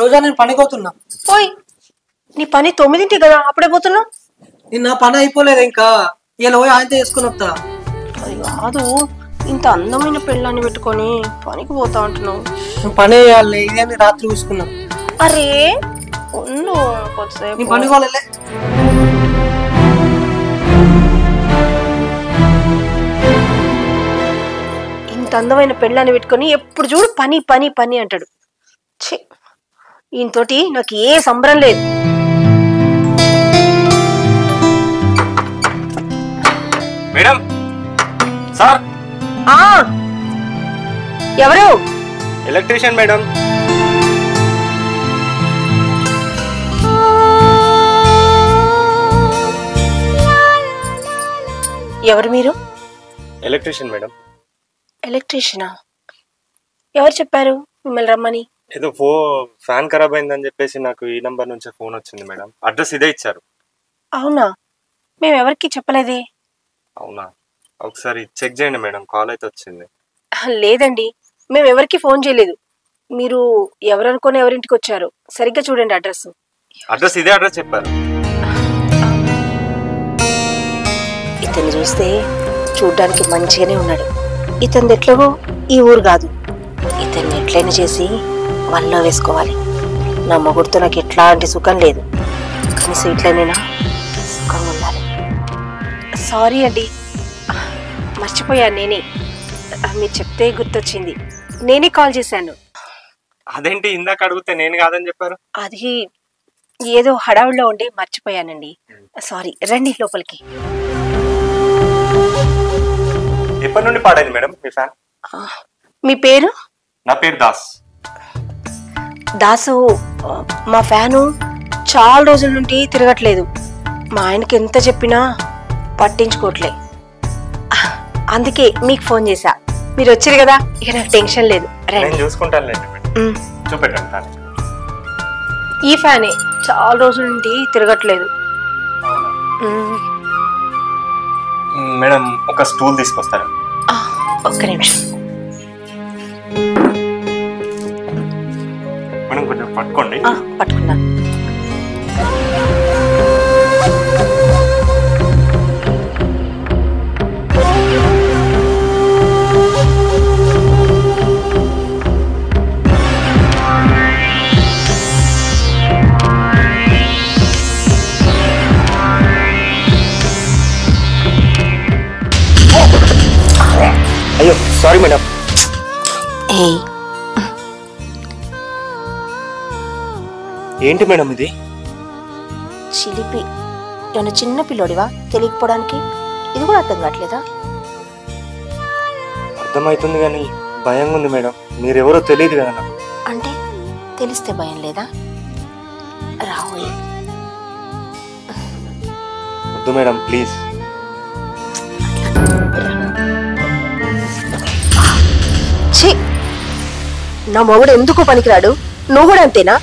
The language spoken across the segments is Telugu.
రోజా నేను పనికి పోతున్నా. ఓయ్ నీ పని 9ంటికి కదా, అప్పుడే పోతున్నా? నిన్న పని అయిపోలేదు ఇంకా, ఇలా పోయి ఆయనతో వేసుకుని వస్తా. అది కాదు, ఇంత అందమైన పెళ్ళాన్ని పెట్టుకొని పనికి పోతా అంటున్నావు. నువ్వు పని చేయాలి, ఇదే రాత్రి చూసుకున్నా. అరే ఉండు కొద్దిసేపు. నీ పని వాళ్ళలే. ఇంత అందమైన పెళ్ళాన్ని పెట్టుకొని ఎప్పుడు చూడు పని పని పని అంటాడు. ఛీ, ఈయనతోటి నాకు ఏ సంబరం లేదు. Madam sir. ఎవరు? Electrician madam. ఎవరు మీరు? Electrician madam. ఎలక్ట్రీషియనా? ఎవరు చెప్పారు మిమ్మల్ని రమ్మని? ఏదో ఫ్యాన్ ఖరాబ్ అయిందని చెప్పేసి నాకు ఈ నంబర్ నుంచి ఫోన్ వచ్చింది మేడం. అడ్రస్ ఇదే ఇచ్చారు. అవునా? మేము ఎవరికి చెప్పలేదే. అవునా? ఒకసారి చెక్ చేయండి మేడం, కాల్ అయితే వచ్చింది. లేదండి, మేము ఎవరికి ఫోన్ చేయలేదు. మీరు ఎవరనుకొని ఎవరింటికి వచ్చారు, సరిగ్గా చూడండి అడ్రస్. అడ్రస్ ఇదే అడ్రస్ చెప్పారు. ఇతన్ని చూస్తే చూడ్డానికి మంచిగానే ఉన్నాడు. ఇతని ఎట్లాగో ఈ ఊరు కాదు. ఇతన్ని ఎట్లయినా చేసి వల్ల వేసుకోవాలి. నా మొగుడితో నాకు ఎట్లాంటి సుఖం లేదు, కనీసం ఇట్లనైనా సుఖంగా ఉండాలి. సారీ అండి, మర్చిపోయాను. నేనే, మీరు చెప్తే గుర్తొచ్చింది, నేనే కాల్ చేశాను. అదేంటి ఇందాక అడిగితే నేను కాదని చెప్పారు? అది ఏదో హడావుడిలో ఉండి మర్చిపోయానండి. సారీ. రండి లోపలికి. ఎప్పటి నుండి పాడైంది మేడం మీ ఫ్యాన్? మీ పేరు? నా పేరు దాస్. దాసు, మా ఫ్యాను చాలా రోజుల నుండి తిరగట్లేదు. మా ఆయనకి ఎంత చెప్పినా పట్టించుకోవట్లే. అందుకే మీకు ఫోన్ చేశా. మీరు వచ్చారు కదా, ఇక నాకు టెన్షన్ లేదు. నేను చూసుకుంటానులేండి మేడం. చూపెట్టండి ఫ్యాన్. ఈ ఫ్యానే చాలా రోజుల నుండి తిరగట్లేదు. మేడం ఒక స్టూల్ తీసుకొస్తారా? ఒక్క నిమిషం మేడం, కొంచెం పట్టుకోండి. పట్టుకున్నా. అయ్యో సారీ మేడం. ఏంటి మేడం ఇది? చిలిపి, ఏమైనా చిన్న పిల్లోడివా తెలియకపోవడానికి? ఇది కూడా అర్థం కావట్లేదా? అర్థమవుతుంది కానీ భయంగా ఉంది మేడం. మీరెవరో తెలియదు కదా నాకు. అంటే తెలిస్తే భయం లేదా? రాహుల్ వద్దు మేడం ప్లీజ్. ఛీ, నా మొగుడు ఎందుకు పనికిరాడు? నువ్వు కూడా అంతేనా?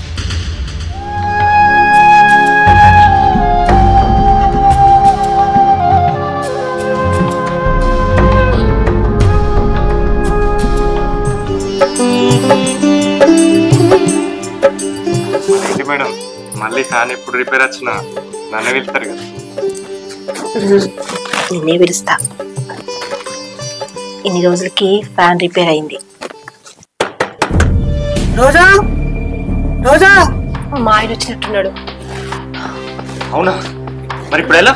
ఏంటి మేడం, మళ్ళీ ఫ్యాన్ ఎప్పుడు రిపేర్ వచ్చినా నన్నే వెళ్తారు కదా? నిన్నే పిలుస్తా. ఇన్ని రోజులకి ఫ్యాన్ రిపేర్ అయింది. రోజా, రోజా, మా ఆయన వచ్చినట్టున్నాడు. అవునా? మరి ఇప్పుడు ఎలా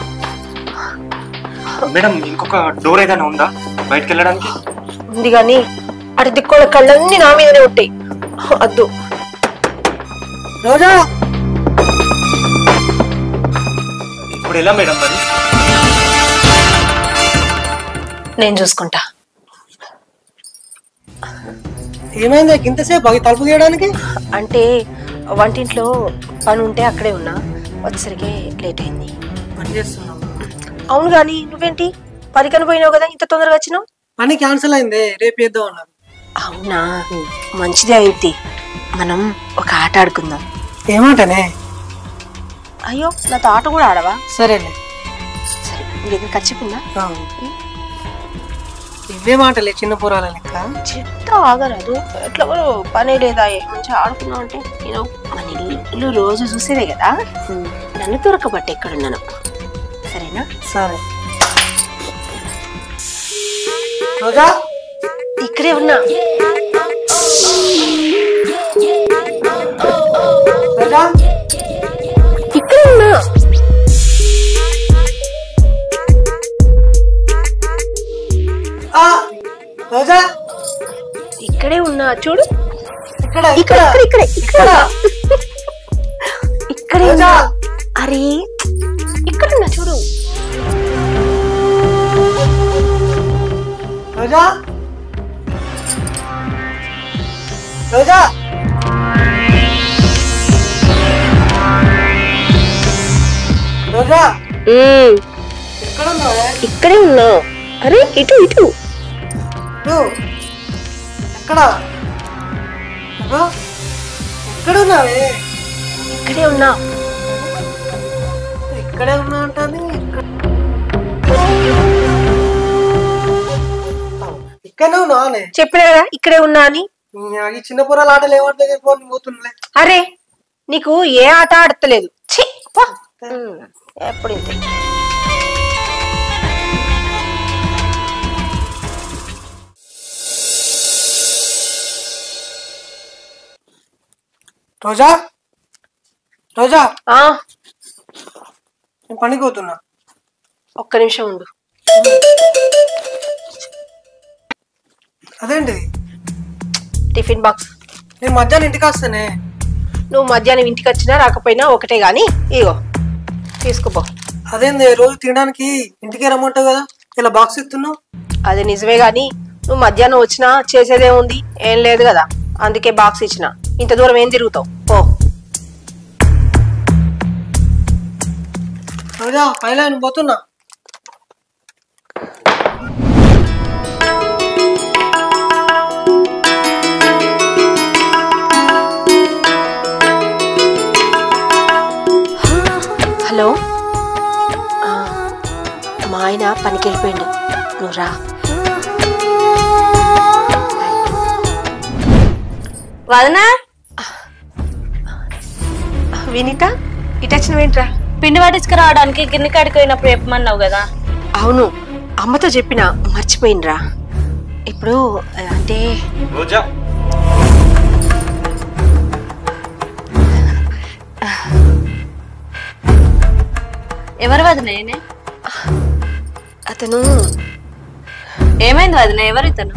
మేడం? ఇంకొక డోర్ ఏదైనా ఉందా బయటకు వెళ్ళడానికి? ఉంది కానీ అటు దిక్కుల కళ్ళన్నీ నా మీదనే ఉంటాయి. వద్దు. రోజా, ఇప్పుడు ఎలా మేడం మరి? నేను చూసుకుంటా. ఏమైంది ఇంతసేపు తలుపు తీయడానికి? అంటే వంటింట్లో పని ఉంటే అక్కడే ఉన్నా, వచ్చేసరికి లేట్ అయింది. పని చేస్తున్నావు? అవును కానీ నువ్వేంటి పనికని పోయినావు కదా, ఇంత తొందరగా వచ్చినావు? పని క్యాన్సిల్ అయింది, రేపు చేద్దాం అన్నారు. అవునా? మంచిదే అయింది. మనం ఒక ఆట ఆడుకుందాం. ఏమాటనే? అయ్యో, నాతో ఆట కూడా ఆడవా? సరేలే. సరే, నీకు ఖర్చుకుందా? ఇవే మాటలే చిన్న పురాల లెక్క. చెప్తా ఆగరాదు. ఎట్లా కూడా పని లేదా మంచిగా ఆడుకున్నావు అంటే నేను మన ఇల్లు రోజు చూసేదే కదా, నన్ను దొరకబట్టి ఎక్కడున్నాను. సరేనా? సరే. రోజా ఇక్కడే ఉన్నా. రోజా ఇక్కడే ఉన్నా. రోజా ఇక్కడే ఉన్నా చూడు. ఇక్కడ ఇక్కడ ఇక్కడ ఇక్కడ ఇక్కడే ఉన్నా. అరే ఇక్కడున్నా చూడు. రోజా రోజా రోజా ఎక్కడ ఉన్నావే? ఇక్కడే ఉన్నా. అరే ఇటు ఇటు ఎక్కడ ఎక్కడ ఉన్నావే? ఇక్కడే ఉన్నా. ఇక్కడే ఉన్నా అంటాను. ఇక్కడనే ఉన్నావానే? చెప్పినా కదా ఇక్కడే ఉన్నా అని. ఈ చిన్న పొరాల ఆటలు ఏమంటే పోతుండే. అరే నీకు ఏ ఆట ఆడతలేదు. ఎప్పుడు ఇంతే. రోజా రోజా నేను పనికి పోతున్నా. ఒక్క నిమిషం ఉండు. అదేంటి? Tiffin box. నేను మధ్యాహ్నం ఇంటికి వస్తానే. నువ్వు మధ్యాహ్నం ఇంటికి వచ్చినా రాకపోయినా ఒకటే గాని ఇగో తీసుకుపో. అదేంది రోజు తినడానికి ఇంటికే రమ్మంటావు కదా, ఇలా బాక్స్ ఇస్తున్నావు? అది నిజమే గాని నువ్వు మధ్యాహ్నం వచ్చినా చేసేదేముంది, ఏం లేదు కదా, అందుకే బాక్స్ ఇచ్చిన. ఇంత దూరం ఏం తిరుగుతావు పో. రోజా పైన పోతున్నా. హలో, మా ఆయన పనికి వెళ్ళిపోయిండు, నువ్వు రా. వదనా వినీత ఇటు వచ్చినవేంట్రా? పిండి పట్టించుకురావడానికి గిన్నె కాడికి పోయినప్పుడు చెప్పమన్నావు కదా. అవును అమ్మతో చెప్పిన, మర్చిపోయినరా. ఇప్పుడు అంటే రోజా ఎవరు వదిన? అతను ఏమైంది వదిన? ఎవరు ఇతను?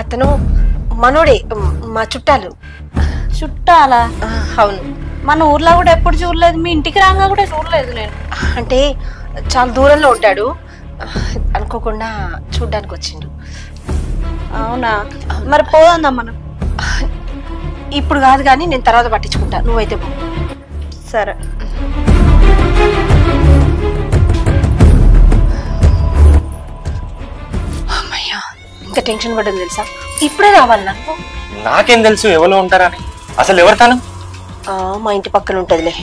అతను మనోడే, మా చుట్టాలు. చుట్టాలా? అవును. మన ఊర్లో కూడా ఎప్పుడు చూడలేదు, మీ ఇంటికి రాగా కూడా చూడలేదు నేను. అంటే చాలా దూరంలో ఉంటాడు, అనుకోకుండా చూడ్డానికి వచ్చిండు. అవునా? మరి పోదాం మనం. ఇప్పుడు కాదు కానీ నేను తర్వాత పట్టించుకుంటా, నువ్వైతే పో. సరే. అమ్మయ్యా, ఇంత టెన్షన్ పడ్డది తెలుసా? ఇప్పుడే రావాలి నాకు. నాకేం తెలుసు ఎవరు ఉంటారని? అసలు ఎవరు తను? మా ఇంటి పక్కన ఉంటుందిలే.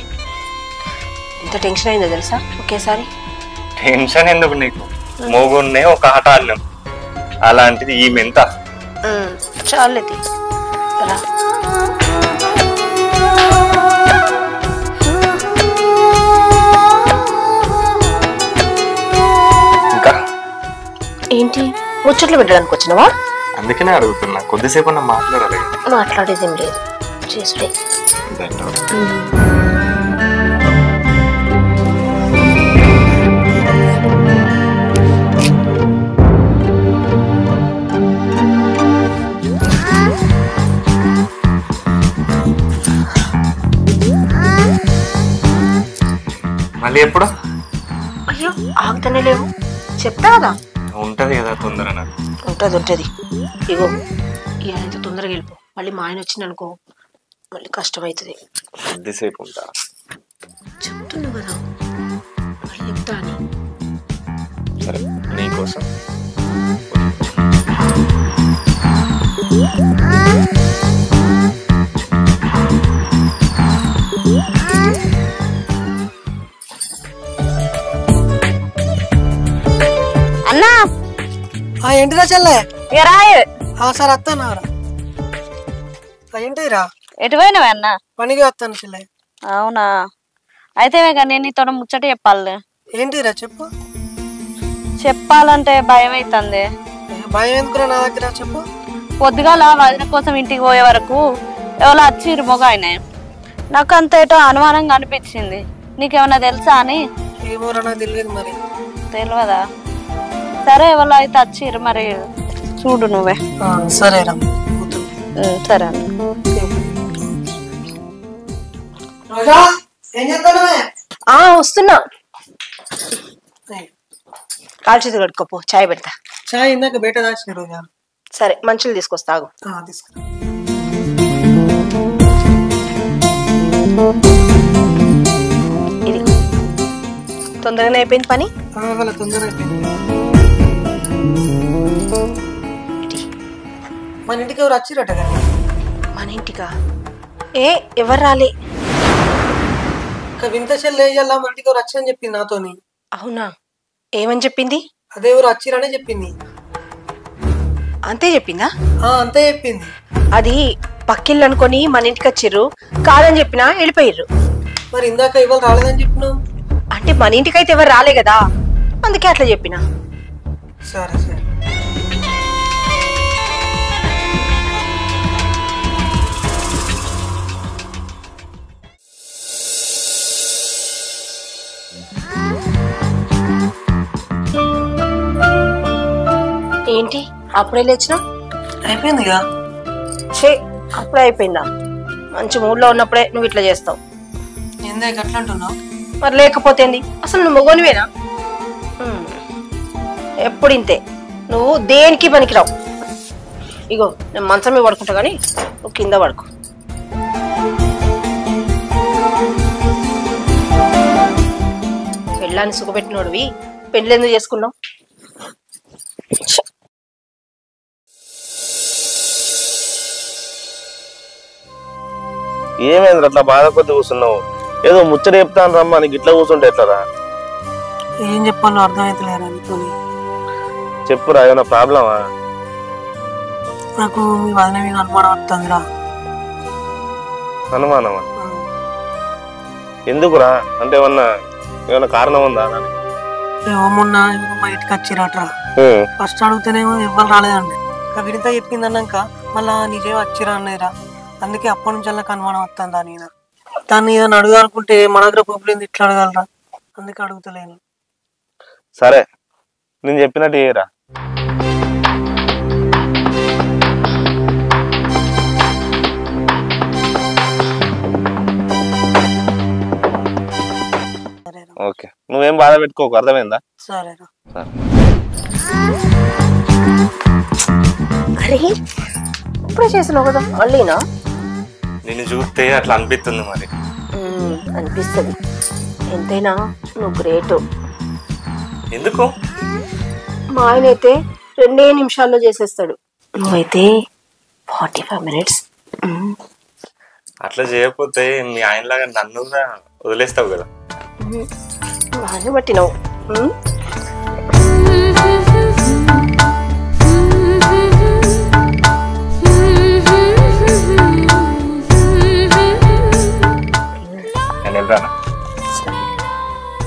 ఇంత టెన్షన్ అయిందో తెలుసా ఒకేసారి? టెన్షన్ ఎందుకు నీకు? మోగున్నే ఒక ఆట ఆడినాం, అలాంటిది ఈమె ఎంత? చాలేది రా. ఇంకా ఏంటి ముచ్చట్లు పెట్టడానికి వచ్చినావా? అందుకనే అడుగుతున్నా, కొద్దిసేపు మాట్లాడాలి. మాట్లాడేది ఏం లేదు, చేసుడే. మళ్ళీ ఎప్పుడు? అయ్యో ఆగుతానే లేవు, చెప్తా కదా. ఉంటది కదా తొందర. ఉంటది ఉంటది. ఇగో ఇంత తొందరగా వెళ్ళిపో, మళ్ళీ మా ఆయన వచ్చిందనుకో మళ్ళీ కష్టమవుతుంది. కొద్దిసేపు ఉంటా. చెప్తున్నావు కదా మళ్ళీ చెప్తా అని. సరే నీకోసం. అన్నా ఏంటిరా చెల్లె? ఇక రాయ్. సరే వస్తాను. ఏంటిరా? ఎటు పోయినవే అన్న? పనికి వస్తాను చెల్లె. అవునా? అయితే నేను నీతో ముచ్చట చెప్పాలి. ఏంటిరా చెప్పు. చెప్పాలంటే భయం అవుతుంది. భయం ఎందుకురా నా దగ్గర చెప్పు. పొద్దుగాల వదిన కోసం ఇంటికి పోయే వరకు ఎవరో వచ్చిర్రు మొగ ఆయన. నాకు అంత ఏటో అనుమానంగా అనిపించింది. నీకేమన్నా తెలుసా అని. ఏమోరా నాకు తెలియదు మరి. తెలియదా? సరే ఎవరో అయితే వచ్చిర్రు మరి చూడు నువ్వే. సరేరా. సరే అన్న. వస్తున్నా. కాల్ చేతి కడుక్కోపో, చాయ్ పెడతా. చాయ్ ఇందాక బయట దాచిన రోజా. సరే మంచులు తీసుకొస్తాగు. తీసుకురా. ఇది తొందరగానే అయిపోయింది పని. తొందరగా అయిపోయింది. మన ఇంటికి ఎవరు వచ్చిరట కదా? మన ఇంటికా? ఎవరు రాలే. వింత చెల్లి వేయాలా మన ఇంటికి ఎవరు వచ్చని చెప్పింది నాతోని. అవునా? ఏమని చెప్పింది? అదే ఎవరు వచ్చిరనే చెప్పింది. అంతే చెప్పిందా? అంతే చెప్పింది. అది పక్కిళ్ళు అనుకొని మన ఇంటికి వచ్చిర్రు, కాదని చెప్పినా వెళ్ళిపోయిర్రు. మరి ఇందాక ఇవాళ రాలేదని చెప్పినావు. అంటే మన ఇంటికైతే ఎవరు రాలే కదా, అందుకే అట్లా చెప్పినా. సరే సరే. ఏంటి అప్పుడే లేచినా? అయిపోయిందిగా. అప్పుడే అయిపోయిందా? మంచి మూడ్లో ఉన్నప్పుడే నువ్వు ఇట్లా చేస్తావు. ఏందా అట్లా అంటున్నావు? మరి లేకపోతే అసలు నువ్వు మొగోనివేనా? ఎప్పుడు ఇంతే, నువ్వు దేనికి పనికిరావు. ఇగో నేను మంచం మీద పడుకుంటా గానీ నువ్వు కింద పడుకో. పెళ్ళాన్ని సుఖపెట్టినోడివి పెళ్ళి ఎందుకు చేసుకున్నావు? ఏమైంది అట్లా బాధ కొద్ది కూర్చున్నావు? ఏదో ముచ్చట చెప్తాను రమ్మా, నీకు ఇట్లా కూర్చుంటే ఎట్లరా? ఏం చెప్పాలో అర్థమైతలేరా నీకు? చెప్పురా, ఏమైనా ప్రాబ్లమా? నాకు మీ వదిన మీద అనుమానం వస్తుందిరా. అనుమానమా? ఎందుకురా? అంటే ఏమన్నా కారణం ఉందా? ఏమన్నా మా ఇంటికి వచ్చిరట్రా. ఫస్ట్ అడిగితేనేమో ఎవ్వరు రాలేదండి. వినిత చెప్పింది అన్నాక మళ్ళా నిజే వచ్చిరా అన్నదిరా. అందుకే అప్పటి నుంచి నాకు అనుమానం వస్తుంది దాన్ని ఏదైనా అడగాలనుకుంటే మన దగ్గర పోపులేదు, ఇట్లా అడగలరా. అందుకే అడుగుతలేను. సరే నేను చెప్పినట్టు చేయరా. ఓకే, నువ్వేం బాధ పెట్టుకోకు, అర్థమైందా? సరేరా. అరే ఇప్పుడే చేసినావు కదా మళ్ళీనా? నిన్ను చూస్తే అట్లా అనిపిస్తుంది. మరి అనిపిస్తుంది. ఎంతైనా నువ్వు గ్రేటు. ఎందుకు? మా ఆయన అయితే 2 నిమిషాల్లో చేసేస్తాడు, నువ్వైతే 45 minutes. అట్లా చేయకపోతే మీ ఆయనలాగా నన్ను వదిలేస్తావు కదా. బాగానే పట్టినావు.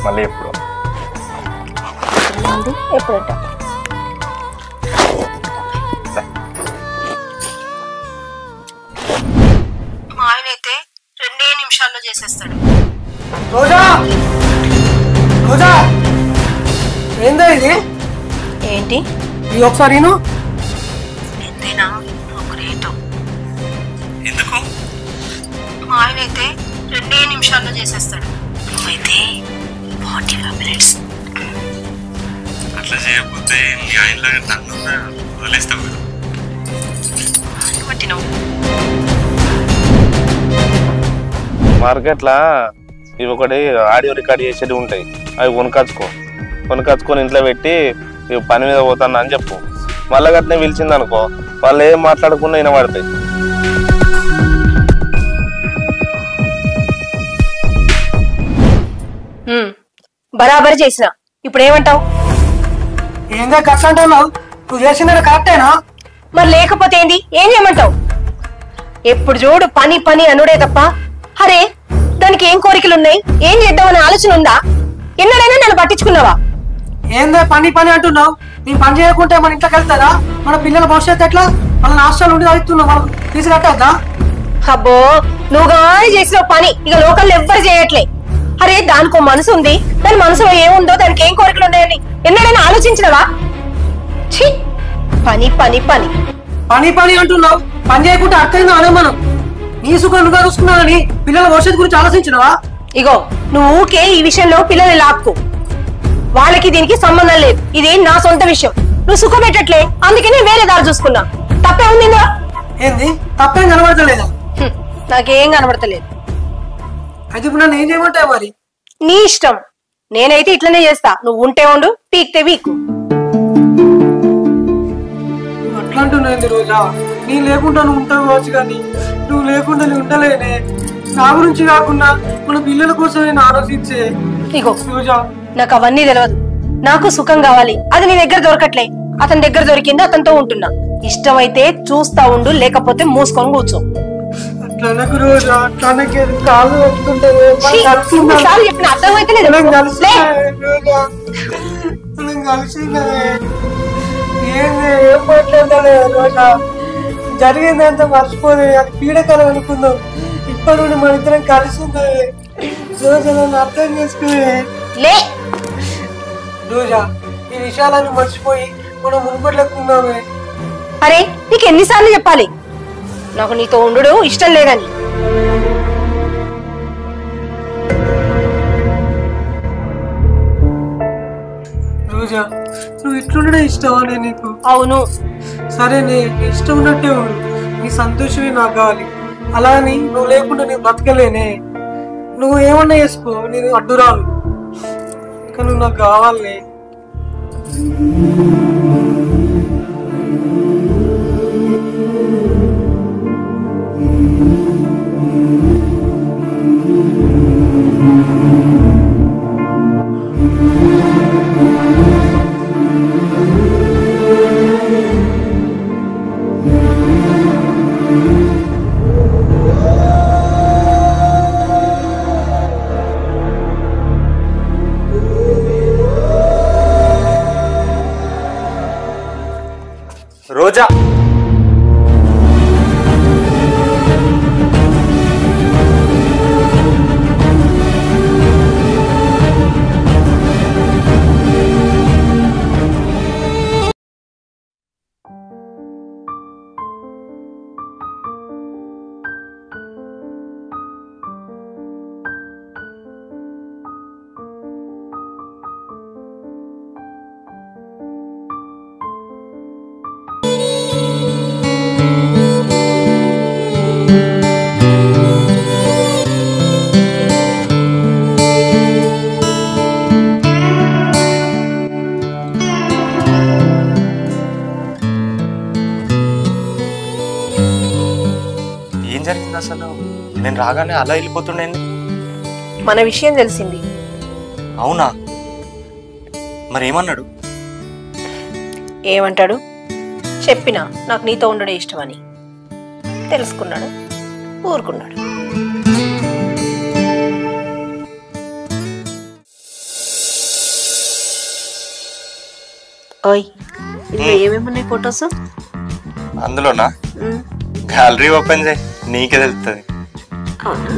మళ్ళీ ఎప్పుడు? ఎప్పుడంట? మా ఆయన అయితే 2 నిమిషాల్లో చేసేస్తాడు. రోజా, రోజా, ఏందా ఇది? ఏంటి ఇది ఒకసారి ఎంతైనా నువ్వు గ్రేటు. ఎందుకు? మా ఆయన అయితే 2 నిమిషాల్లో చేసేస్తాడు, నువ్వైతే 45 minutes. అట్లా చేయకపోతే మీ ఆయనలాగా నన్ను వదిలేస్తావు కదా. పట్టినావు. మార్కెట్లో ఇవి ఒకటి ఆడియో రికార్డ్ చేసేవి ఉంటాయి, అవి కొనుకొచ్చుకొని ఇంట్లో పెట్టి పని మీద పోతాను అని చెప్పు. మళ్ళా గట్నే పిలిచింది అనుకో, వాళ్ళు ఏం మాట్లాడకుండా వినబడతాయి. బరాబర్ చేసిన. ఇప్పుడు ఏమంటావు? ఏందా గట్లంటున్నావు? నువ్వు చేసింది కరెక్టేనా? మరి లేకపోతే ఏంది? ఏం చేయమంటావు? ఎప్పుడు చూడు పని పని అనుడే తప్ప అరే దానికి ఏం కోరికలు ఉన్నాయి, ఏం చేద్దామనే ఆలోచన ఉందా? ఎన్నడైనా నన్ను పట్టించుకున్నావా? ఏందే పని పని అంటున్నావు? నీ పని చేయకుంటే మన ఇంట్లోకి వెళ్తారా? మన పిల్లల భవిష్యత్తు ఎట్లా? వాళ్ళ హాస్టల్ ఉండి చదువుతున్నావు, మనం తీసుకట్టద్దా? అబ్బో నువ్వు కానీ చేసిన పని ఇక లోకల్లో ఎవ్వరు చేయట్లే. అరే దానికో మనసు ఉంది, దాని మనసులో ఏముందో, దానికి ఏం కోరికలు ఉన్నాయని ఎన్నడైనా ఆలోచించినవా? ఛీ, పని పని పని పని పని అంటున్నావు. పని చేయకుంటే అర్థమైందా అనే మనం? నీ సుఖం నువ్వుగా చూసుకున్నావని పిల్లల భవిష్యత్తు గురించి ఆలోచించినవా? ఇగో నువ్వు ఊకే ఈ విషయంలో పిల్లల్ని లాక్కు. వాళ్ళకి దీనికి సంబంధం లేదు, ఇది నా సొంత విషయం. నువ్వు సుఖం పెట్టట్లే, అందుకే నేను వేరే దారి చూసుకున్నా. తప్పే ఉంది ఇందులో? ఏంది తప్పేం కనబడతలేదా? నాకేం కనబడతలేదు. అయితే ఇప్పుడు నన్ను ఏం చేయమంటావు మరి? నీ ఇష్టం. నేనైతే ఇట్లనే చేస్తా. నువ్వు ఉంటే ఉండు, పీక్తే వీకు. అట్లా అంటున్నాయింది రోజా. నీ లేకుండా నువ్వు ఉంటావు కావచ్చు, కానీ నువ్వు లేకుండా నేను ఉండలేనే. నా గురించి కాకుండా మన పిల్లల కోసం నేను ఆలోచించే. ఇగో రోజా, నాకు అవన్నీ తెలియదు. నాకు సుఖం కావాలి, అది నీ దగ్గర దొరకట్లే. అతని దగ్గర దొరికింది, అతనితో ఉంటున్నా. ఇష్టమైతే చూస్తా ఉండు, లేకపోతే మూసుకొని కూర్చో. అట్లా నాకు రోజా, అట్లానకే కాళ్ళు వస్తుంటది. చెప్పిన అర్థమైతే లేదు. ఏంది ఏం మాట్లాడలే రోజా. జరిగిందంతా మర్చిపోలే, అది పీడకలం అనుకుందాం. ఇప్పటి నుండి మన ఇద్దరం కలిసి ఉందే రోజా. నన్ను అర్థం చేసుకునే లే రోజా. ఈ విషయాలను మర్చిపోయి మనం మునుపట్లెక్కున్నామే. అరే నీకు ఎన్నిసార్లు చెప్పాలి నాకు నీతో ఉండు ఇష్టం లేదని? రోజా, నువ్వు ఇట్లుండే ఇష్టమా నీకు? అవును. సరే నీ ఇష్టం ఉన్నట్టే ఉండు, నీ సంతోషమే నాకు కావాలి. అలా అని నువ్వు లేకుండా నేను బతకలేనే. నువ్వు ఏమన్నా చేసుకో, నేను అడ్డురాను, కానీ నువ్వు నాకు కావాలి. రోజా, ఏం జరిగింది అసలు? నేను రాగానే అలా వెళ్ళిపోతుండేంది? మన విషయం తెలిసింది. అవునా? మరి ఏమన్నాడు? ఏమంటాడు? చెప్పినా నాకు నీతో ఉండడం ఇష్టమని. తెలుసుకున్నాడు, ఊరుకున్నాడు. ఓయ్ ఇందులో ఏమేమున్నాయి ఫొటోస్? అందులోనా? గ్యాలరీ ఓపెన్ చేయి, నీకే తెలుస్తుంది. అవునా?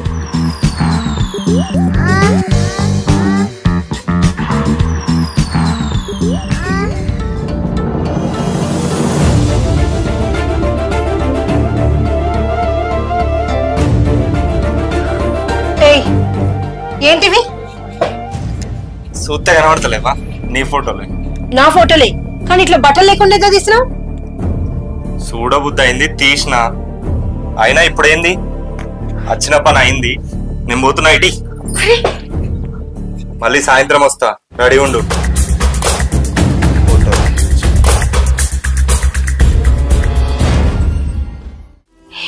ఏంటివి? చూస్తే కనబడతలేవా నీ ఫోటోలే? నా ఫోటోలే, కానీ ఇట్లా బట్టలు లేకుండా తీసినావు. చూడబుద్ధి అయింది, తీసిన. అయినా ఇప్పుడేంది, వచ్చిన పని అయింది, నేను పోతున్నా. ఇటీ మళ్ళీ సాయంత్రం వస్తా, రెడీ ఉండు.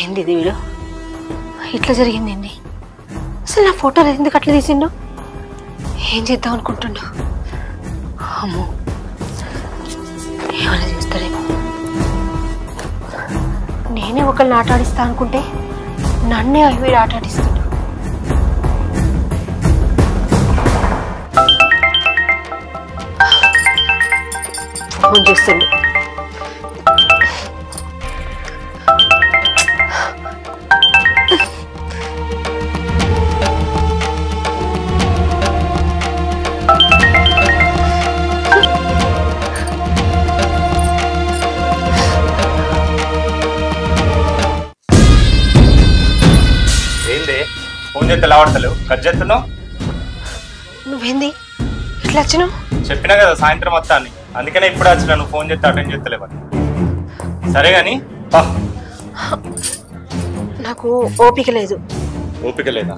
ఏంది ఇది? వీడు ఇట్లా జరిగిందేంటి? అసలు నా ఫోటోలు ఎందుకు అట్లా తీసిండు? ఏం చేద్దాం అనుకుంటుండు? అమ్మో, ఏమైనా చేస్తాడేమో. ఒకరిని ఆట ఆడిస్తా అనుకుంటే నన్నే వీడు ఆట ఆడిస్తాడు. ఫోన్ చేస్తుండు. ఏంది ఫోన్ చేస్తే లావడతలేవు, కట్ చేస్తున్నావు? నువ్వేంది ఇట్లా వచ్చినావు? చెప్పినా కదా సాయంత్రం వస్తా అని, అందుకనే ఇప్పుడు వచ్చినా. నువ్వు ఫోన్ చేస్తే అటెండ్ చేస్తలేవని. సరే గాని నాకు ఓపిక లేదు. ఓపిక లేదా?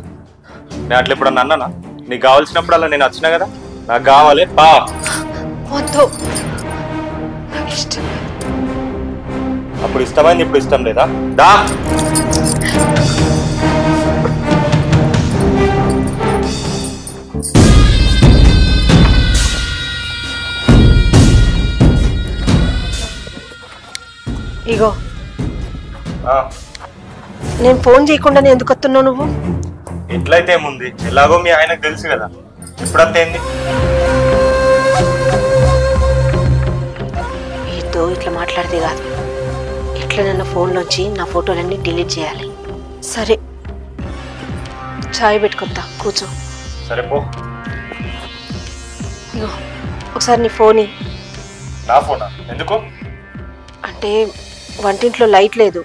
నేను అట్లా ఎప్పుడన్నా అన్నానా? నీకు కావాల్సినప్పుడు అలా నేను వచ్చినా కదా, నాకు కావాలి పా. వద్దు, నాకు ఇష్టం. అప్పుడు ఇష్టమైంది, ఇప్పుడు ఇష్టం లేదా? దా. ఇగో నేను ఫోన్ చేయకుండానే ఎందుకు వస్తున్నావు నువ్వు? ఎట్లయితే ఏముంది, ఎలాగో మీ ఆయనకు తెలుసు కదా. ఇప్పుడంతా ఏంది? వీటితో ఇట్లా మాట్లాడితే కాదు, ఇట్లా నన్ను ఫోన్లోంచి నా ఫోటోలన్నీ డిలీట్ చేయాలి. సరే, చాయ్ పెట్టుకొస్తా, కూర్చో. సరే పో. ఇగో ఒకసారి నీ ఫోన్. నా ఫోనా? ఎందుకు? అంటే వంటింట్లో లైట్ లేదు,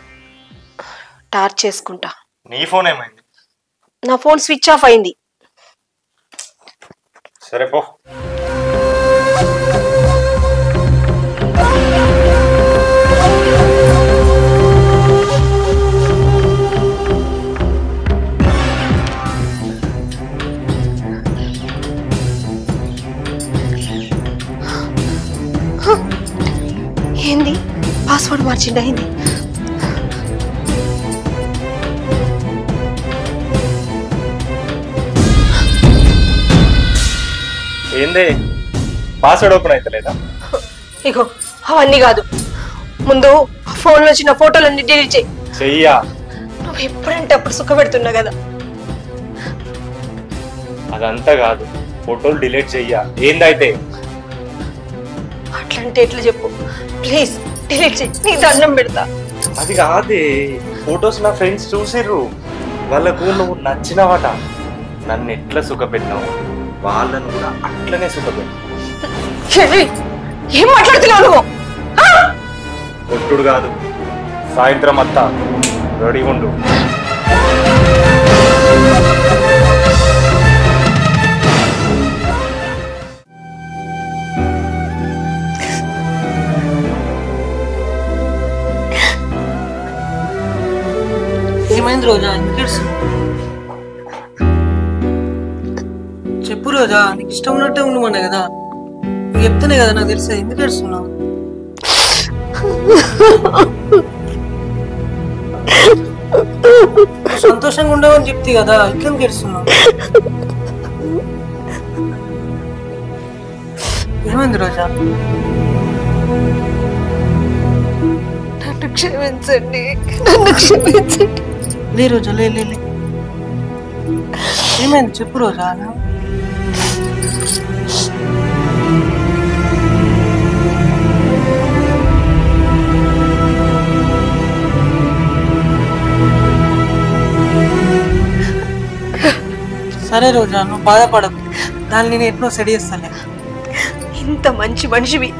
టార్చ్ చేసుకుంటా. నీ ఫోన్ ఏమైంది? నా ఫోన్ స్విచ్ ఆఫ్ అయింది. సరే పో. ఏంది పాస్వర్డ్ మార్చిండా? ఏంది? ఏంది పాస్వర్డ్ ఓపెన్ అయితే లేదా? ఇగో అవన్నీ కాదు, ముందు ఫోన్ నుంచి నా ఫోటోలన్నీ డిలీట్ చేయి. చెయ్యా? నువ్వు ఎప్పుడంటే అప్పుడు సుఖ పెడుతున్నా కదా. అదంతా కాదు, ఫోటోలు డిలీట్ చెయ్యా. ఏందైతే? అట్లంటే ఎట్లా చెప్పు, ప్లీజ్ డిలీట్ చేయి, నీకు దండం పెడతా. అది కాదే, ఫొటోస్ నా ఫ్రెండ్స్ చూసిర్రు, వాళ్ళకు నువ్వు నచ్చినవాట. నన్ను ఎట్లా సుఖపెట్టినావు, వాళ్ళను కూడా అట్లనే సుఖపెట్టు. ఏం మాట్లాడుతున్నావు నువ్వు? కొట్టుడు కాదు, సాయంత్రం అత్తా, రెడీ ఉండు. ఏమైంది రోజా, ఎందుకు ఏడుస్తున్నావు? చెప్పు రోజా, నీకు ఇష్టం ఉన్నట్టే ఉండమన్నా కదా, నువ్వు చెప్తేనే కదా నాకు తెలిసేది. ఎందుకు ఏడుస్తున్నావు? సంతోషంగా ఉండవని చెప్తే కదా, ఇంకెందుకు ఏడుస్తున్నావు? ఏమైంది రోజా? నన్ను క్షమించండి, నన్ను క్షమించండి. లే రోజా, లే లే లే. ఏమైంది చెప్పు రోజా. సరే రోజా, నువ్వు బాధపడకు, దాన్ని నేను ఎట్లా సెట్ చేస్తాలే. ఇంత మంచి మనిషివి,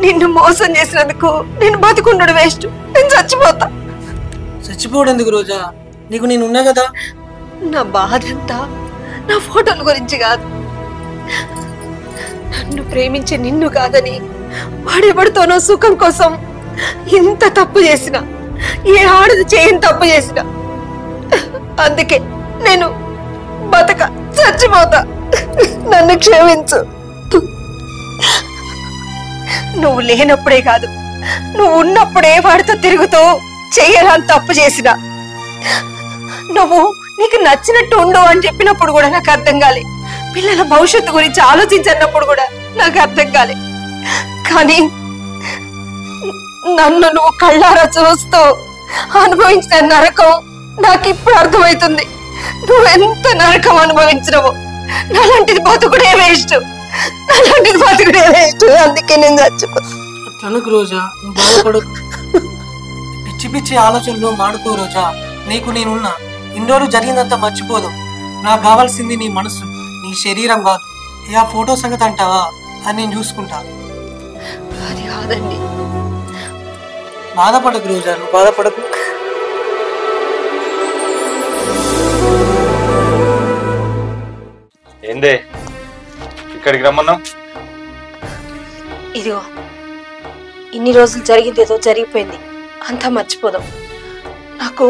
నిన్ను మోసం చేసినందుకు నేను బతుకుండడు వేస్ట్. నేను చచ్చిపోతా. చచ్చిపోవడం ఎందుకు రోజా, నీకు నేను ఉన్నా కదా. నా బాధ అంతా నా ఫోటోల గురించి కాదు, నన్ను ప్రేమించే నిన్ను కాదని వాడెవడితోనో సుఖం కోసం ఇంత తప్పు చేసిన, ఏ ఆడది చేయని తప్పు చేసిన. అందుకే నేను బతక చచ్చిపోతా. నన్ను క్షమించు. నువ్వు లేనప్పుడే కాదు, నువ్వు ఉన్నప్పుడే వాడితో తిరుగుతూ చెయ్యరాని తప్పు చేసిన. నువ్వు నీకు నచ్చినట్టు ఉండవు అని చెప్పినప్పుడు కూడా నాకు అర్థం కాలే. పిల్లల భవిష్యత్తు గురించి ఆలోచించన్నప్పుడు కూడా నాకు అర్థం కాలే. కానీ నన్ను నువ్వు కళ్ళారా చూస్తూ అనుభవించిన నరకం నాకు ఇప్పుడు అర్థమవుతుంది. నువ్వెంత నరకం అనుభవించినవో. నాలాంటిది బతుకుడే వేస్ట్, నాలాంటిది బతుకుడే వేస్ట్. అందుకే నేను చచ్చిపో. తనకు రోజా నువ్వు బాధపడు. పిచ్చి పిచ్చి ఆలోచనలు మాడుకో రోజా. నీకు నేనున్నా. ఇన్ని రోజులు జరిగిందంతా మర్చిపోదు. నాకు కావాల్సింది నీ మనసు, నీ శరీరం కాదు. ఆ ఫోటో సంగతి అంటావా? అని నేను చూసుకుంటా. అది కాదండి. బాధపడకు రోజా, నువ్వు బాధపడకు. ఏందే ఇక్కడికి రమ్మన్నావు? ఇదిగో, ఇన్ని రోజులు జరిగింది ఏదో జరిగిపోయింది, అంతా మర్చిపోదాం. నాకు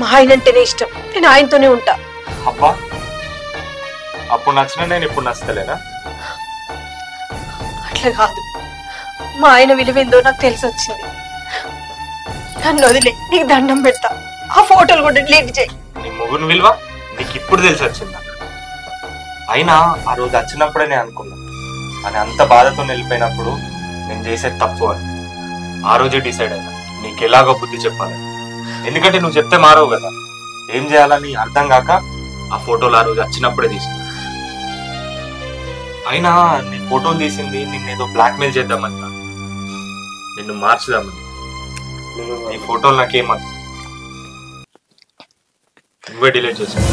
మా ఆయన అంటేనే ఇష్టం. నేను ఆయనతోనే ఉంటా. అబ్బా, అప్పుడు నచ్చిన నేను ఇప్పుడు నచ్చలేనా? అట్లా కాదు, మా ఆయన విలువేందో నాకు తెలిసి వచ్చింది. నన్ను వదిలే, నీకు దండం పెడతా. ఆ ఫోటోలు కూడా డిలీట్ చేయి. నీ మొగుని విలువ నీకు ఇప్పుడు తెలిసి వచ్చిందా? అయినా ఆ రోజు వచ్చినప్పుడే నేను అనుకున్నా, అని అంత బాధతో వెళ్ళిపోయినప్పుడు నేను చేసేది తప్పు అని. ఆ రోజే డిసైడ్ అయినా నీకు ఎలాగో బుద్ధి చెప్పాలి. ఎందుకంటే నువ్వు చెప్తే మారవు కదా. ఏం చేయాలని అర్థం కాక ఆ ఫోటోలు ఆ రోజు వచ్చినప్పుడే తీసుకున్నా. అయినా నీ ఫోటోలు తీసింది నిన్నేదో బ్లాక్మెయిల్ చేద్దామని, నిన్ను మార్చుదామని. నీ ఫోటోలు నాకేమన్నా నువ్వే డిలీట్ చేసావు.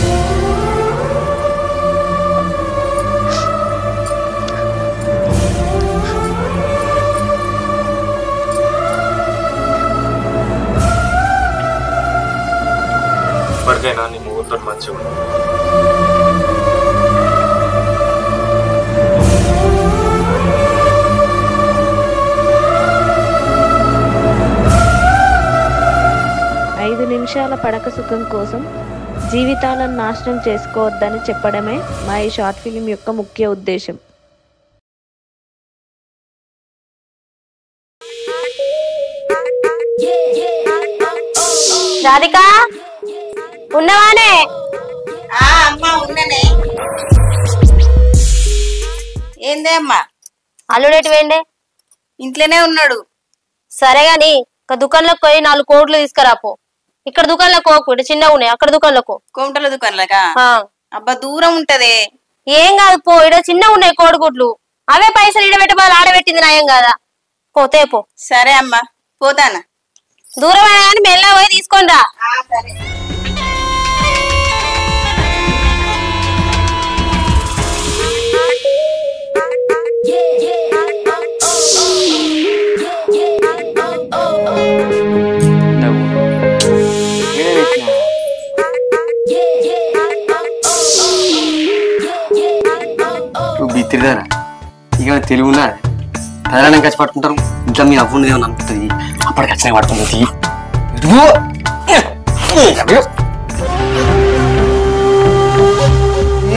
ఇప్పటికైనా నీ ముగ్గురితో మంచిగా ఉంది. నిమిషాల పడక సుఖం కోసం జీవితాలను నాశనం చేసుకోవద్దని చెప్పడమే మా ఈ షార్ట్ ఫిలిం యొక్క ముఖ్య ఉద్దేశం. రాధిక ఉన్నవానే? అమ్మా ఉన్ననే. ఏందే అమ్మా? అల్లుడేటి వేండే? ఇంట్లోనే ఉన్నాడు. సరే గాని ఒక దుకాణంలోకి పోయి 4 కోట్లు తీసుకురాపో. ఇక్కడ దుకాణంలో కోకు, ఇక్కడ చిన్నగా ఉన్నాయి, అక్కడ దుకాణంలో కోమటల దుకాణంలోకా? అబ్బా దూరం ఉంటదే. ఏం కాదు పో, ఇక్కడ చిన్నగా ఉన్నాయి కోడిగుడ్లు. అవే పైసలు ఈడబెట్టబాలు ఆడబెట్టింది నయం కాదా? పోతే పో. సరే అమ్మా పోతానా. దూరం అయినా కానీ మెల్ల పోయి తీసుకొని రా. సరే. బిత్తిరిదారా ఇక తెలుగునా ప్రధానం ఖర్చు పట్టుకుంటారు. ఇంట్లో మీ అవ్వండి ఏమన్నా నమ్ముతుంది. అప్పటికి ఖచ్చితంగా పడుతుంది.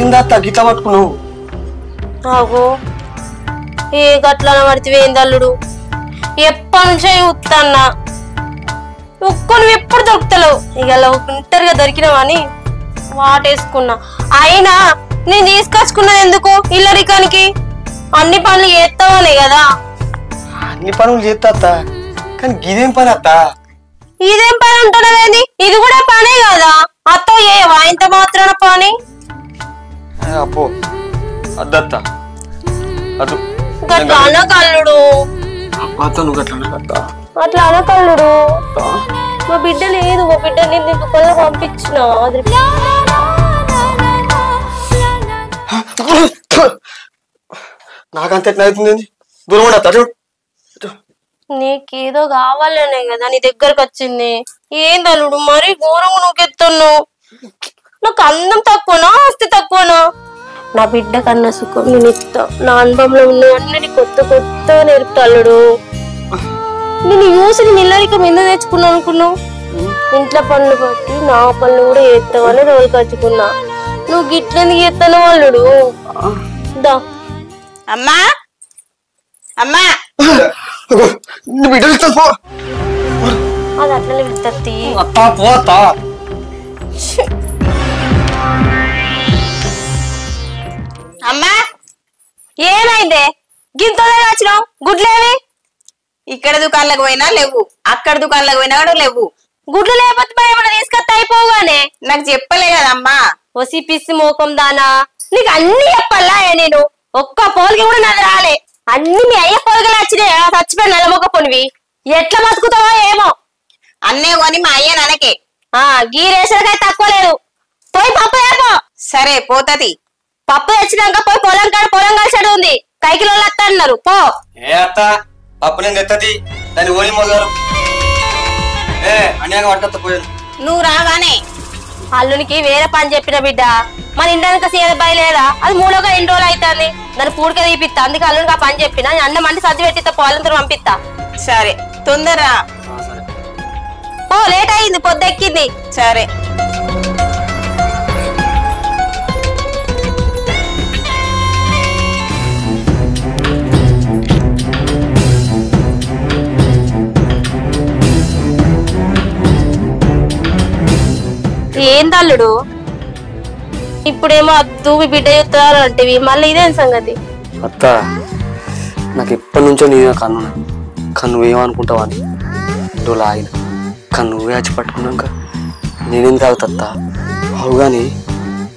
ఏందా గిట్లా పట్టుకున్నావు? ఆగో ఏ గట్ల పడితే ఏందల్లుడు, ఎప్పటి నుంచో చూస్తాన్నా. నువ్వు ఎప్పుడు దొరుకుతలేవు. ఇక ఒంటరిగా దొరికినావని వాటేసుకున్నా. అయినా నేను తీసుకొచ్చుకున్నది ఎందుకు? ఇల్లరికానికి అన్ని పనులు చేస్తావనే కదా. అన్ని పనులు చేస్తా, కానీ ఇదేం పని అత్త? ఇదేం పని అంటున్నదేంది? ఇది కూడా పనే కదా. అత్తో ఏవా ఇంత మాత్రాన పని? అప్పో అద్దత్త అదు గట్లా అనకల్లుడు. నువ్వు అట్లా అట్లా అనకల్లుడు. మా బిడ్డ లేదు, మా బిడ్డని దుకాణంలో పంపించిన. నాకంత ఎట్లా అవుతుంది? దూరం ఉండత్తా చూడు. నీకేదో కావాలనే కదా నీ దగ్గరకు వచ్చింది. ఏందల్లుడు మరీ ఘోరంగా నూకెత్తున్నావు. నాకు అందం తక్కువనా ఆస్తి తక్కువనా? నా బిడ్డ కన్నా సుఖం నేను ఇస్తా. నా అనుభవంలో ఉన్నవన్నీ కొత్త కొత్త నేర్పుతాడు. నేను యూసి నిల్లరికం ఎందుకు తెచ్చుకున్నా అనుకున్నావు? ఇంట్లో పనులు బట్టి నా పనులు కూడా చేస్తావని రోజు కచ్చుకున్నా. నువ్వు గిట్లెందుకు చేస్తాను వాళ్ళుడు? దా అమ్మా అమ్మా అది అట్లనే విత్తత్తి. అమ్మా ఏమైందే గింతనే వచ్చినావు? గుడ్లేవి ఇక్కడ దుకాణాలకు పోయినా లేవు, అక్కడ దుకాణాలకు పోయినా కూడా లేవు. గుడ్లు లేకపోతే ఏమన్నా తీసుకొస్తా అయిపోగానే. నాకు చెప్పలే కదమ్మా. ఒసి పిసి మోకం దానా, నీకు అన్ని చెప్పాలా? నేను ఒక్క పోలికి కూడా నాది రాలే. అన్ని మీ అయ్య పోలికలు వచ్చినాయి. చచ్చిపోయి నెలమొక్క పొనివి ఎట్లా బతుకుతావో ఏమో. అన్నే కొని మా అయ్య ననకే. గీ రేషన్కాయ తక్కువ లేదు. పోయి పప్పు ఏపో. సరే పోతది. పప్పు తెచ్చినాక పోయి పొలం కాడ పొలం కలిసాడు ఉంది. కైకిలో వస్తా అన్నారు. పో. ఏ అత్త పప్పు నేను తెత్తది దాన్ని ఓలి మోగారు. అన్యాగా పట్టుకొస్తా పోయాను. నువ్వు రావానే. అల్లునికి వేరే పని చెప్పిన బిడ్డ. మన ఇండానికి సీద బయలేదా? అది మూడోగా 2 రోజులు అవుతుంది. దాన్ని పూడిక తీపిస్తా. అందుకే అల్లునికి ఆ పని చెప్పిన. అన్నం మండి సర్ది పెట్టిస్తా. పోలంతో పంపిస్తా. సరే తొందరరా. ఓ లేట్ అయింది, పొద్దెక్కింది. సరే ఏందల్లుడు ఇప్పుడేమో అద్దు మీ బిడ్డ చెప్తారు అంటేవి, మళ్ళీ ఇదేం సంగతి? అత్త నాకు ఎప్పటి నుంచో నేను కన్ను నువ్వేమనుకుంటావు అని రోజులు ఆగిన. కానీ నువ్వే వచ్చి పట్టుకున్నాక నేనేం తాగుతా అవు. కానీ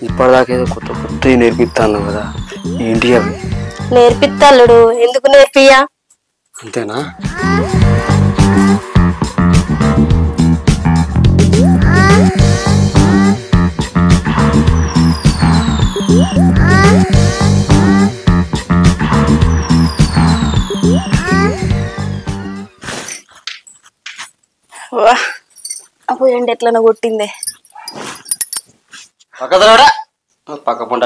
ఇప్పటిదాకా ఏదో కొత్త కొత్తవి నేర్పిస్తాను కదా, ఏంటి అవి? నేర్పిస్తా అల్లుడు, ఎందుకు నేర్పియా? అంతేనా? అప్పుడు ఎండ ఎట్లనో కొట్టిందే. పక్క పంట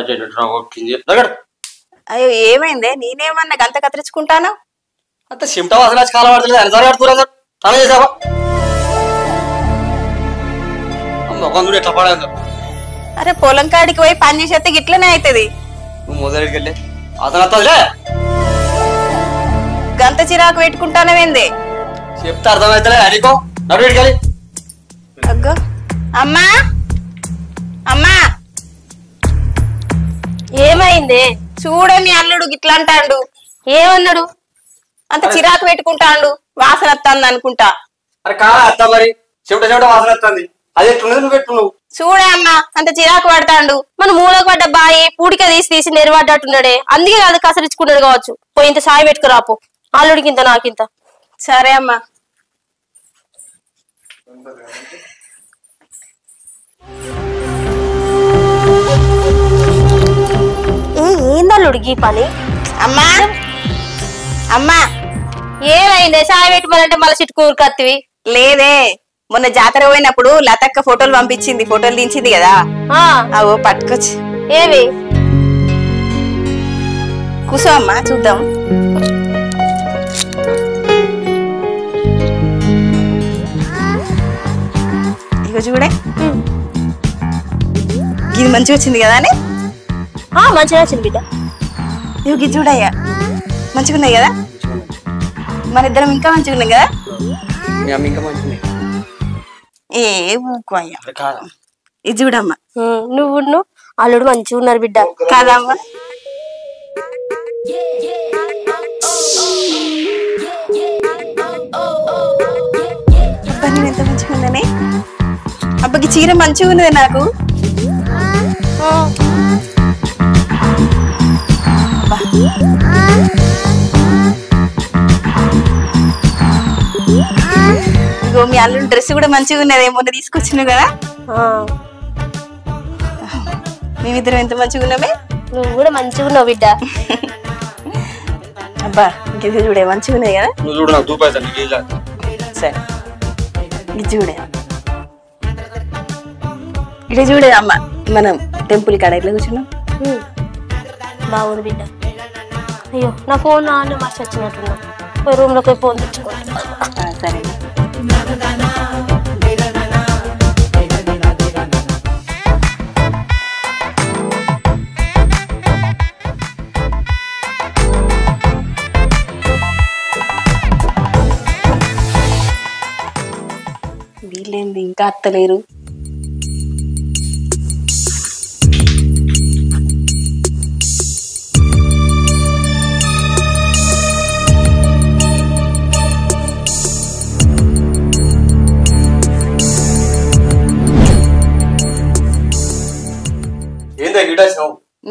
అయ్యో ఏమైందే? నేనేమన్నా గంత కత్తిరించుకుంటాను? అంత సిమ్టా వాసన కాలం పడతలేదు. అని కడుతురా తన చేసావా? ఎట్లా పడదు? అరే పొలం కాడికి పోయి పని చేసేస్తే ఇట్లనే అవుతుంది. నువ్వు మొదలెడికి వెళ్ళి అతను గంత చిరాకు పెట్టుకుంటానవేందే? చెప్తే అర్థమవుతలే. అడిగో నడుకెళ్ళి. అగ్గో అమ్మా అమ్మా ఏమైంది? చూడే మీ అల్లుడు గిట్లా అంటాడు. ఏమన్నాడు? అంత చిరాకు పెట్టుకుంటాడు. వాసన వస్తుంది అనుకుంటా. అరే కాదా అత్త, మరి చెమట వాసన వస్తుంది. అది ఎట్లున్నది నువ్వు పెట్టుకున్నావు. చూడే అమ్మా అంత చిరాకు పడతాడు. మన మూలకు పడ్డ బాయి పూడిక తీసి నెరవడ్డట్టున్నాడే. అందుకే అది కసరించుకున్నాడు కావచ్చు. పోయి ఇంత సాయి పెట్టుకురాపో. అల్లుడికి ఇంత నాకింత. సరే అమ్మా. ఏందల్లుడికి ఈ పని? అమ్మా అమ్మా ఏమైంది? సాయి పెట్టుకోవాలంటే మళ్ళీ చిట్టుకూరు కత్తివి లేదే. మొన్న జాతర పోయినప్పుడు లతక్క ఫోటోలు పంపించింది, ఫోటోలు దించింది కదా, అవో పట్టుకొచ్చి. ఏవి? కూసో అమ్మా చూద్దాం. ఇగో చూడే, ఇది మంచిగా వచ్చింది కదా అని. మంచిగా వచ్చింది బిడ్డ. ఇవి ఇది చూడయ్యా, మంచిగా ఉన్నాయి కదా. మన ఇద్దరం ఇంకా మంచిగా ఉన్నాం కదా. ఏ ఊకో అయ్యా, ఇది చూడమ్మా. నువ్వు అల్లుడు మంచిగా ఉన్నారు బిడ్డ కాదమ్మా. అబ్బా నేను ఎంత మంచిగా ఉందని. అబ్బకి చీర మంచిగా ఉన్నది నాకు. ఇగో మీ అల్లుడి డ్రెస్ కూడా మంచిగా ఉన్నది, మొన్న తీసుకొచ్చినావు కదా. మేమిద్దరం ఎంత మంచిగా ఉన్నామే. నువ్వు కూడా మంచిగా ఉన్నావు బిడ్డ. అబ్బా ఇది చూడే మంచిగా ఉన్నాయి కదా. సరే ఇది చూడే, ఇది చూడే అమ్మ. మనం టెంపుల్ కాడ ఎట్లా కూర్చున్నాం. బాగుంది బిడ్డ. అయ్యో నా ఫోన్ నాన్న మర్చి వచ్చినట్టున్నా. రూమ్ లోకి ఫోన్ తెచ్చుకోండి. సరే వీళ్ళేంది ఇంకా అత్తలేరు.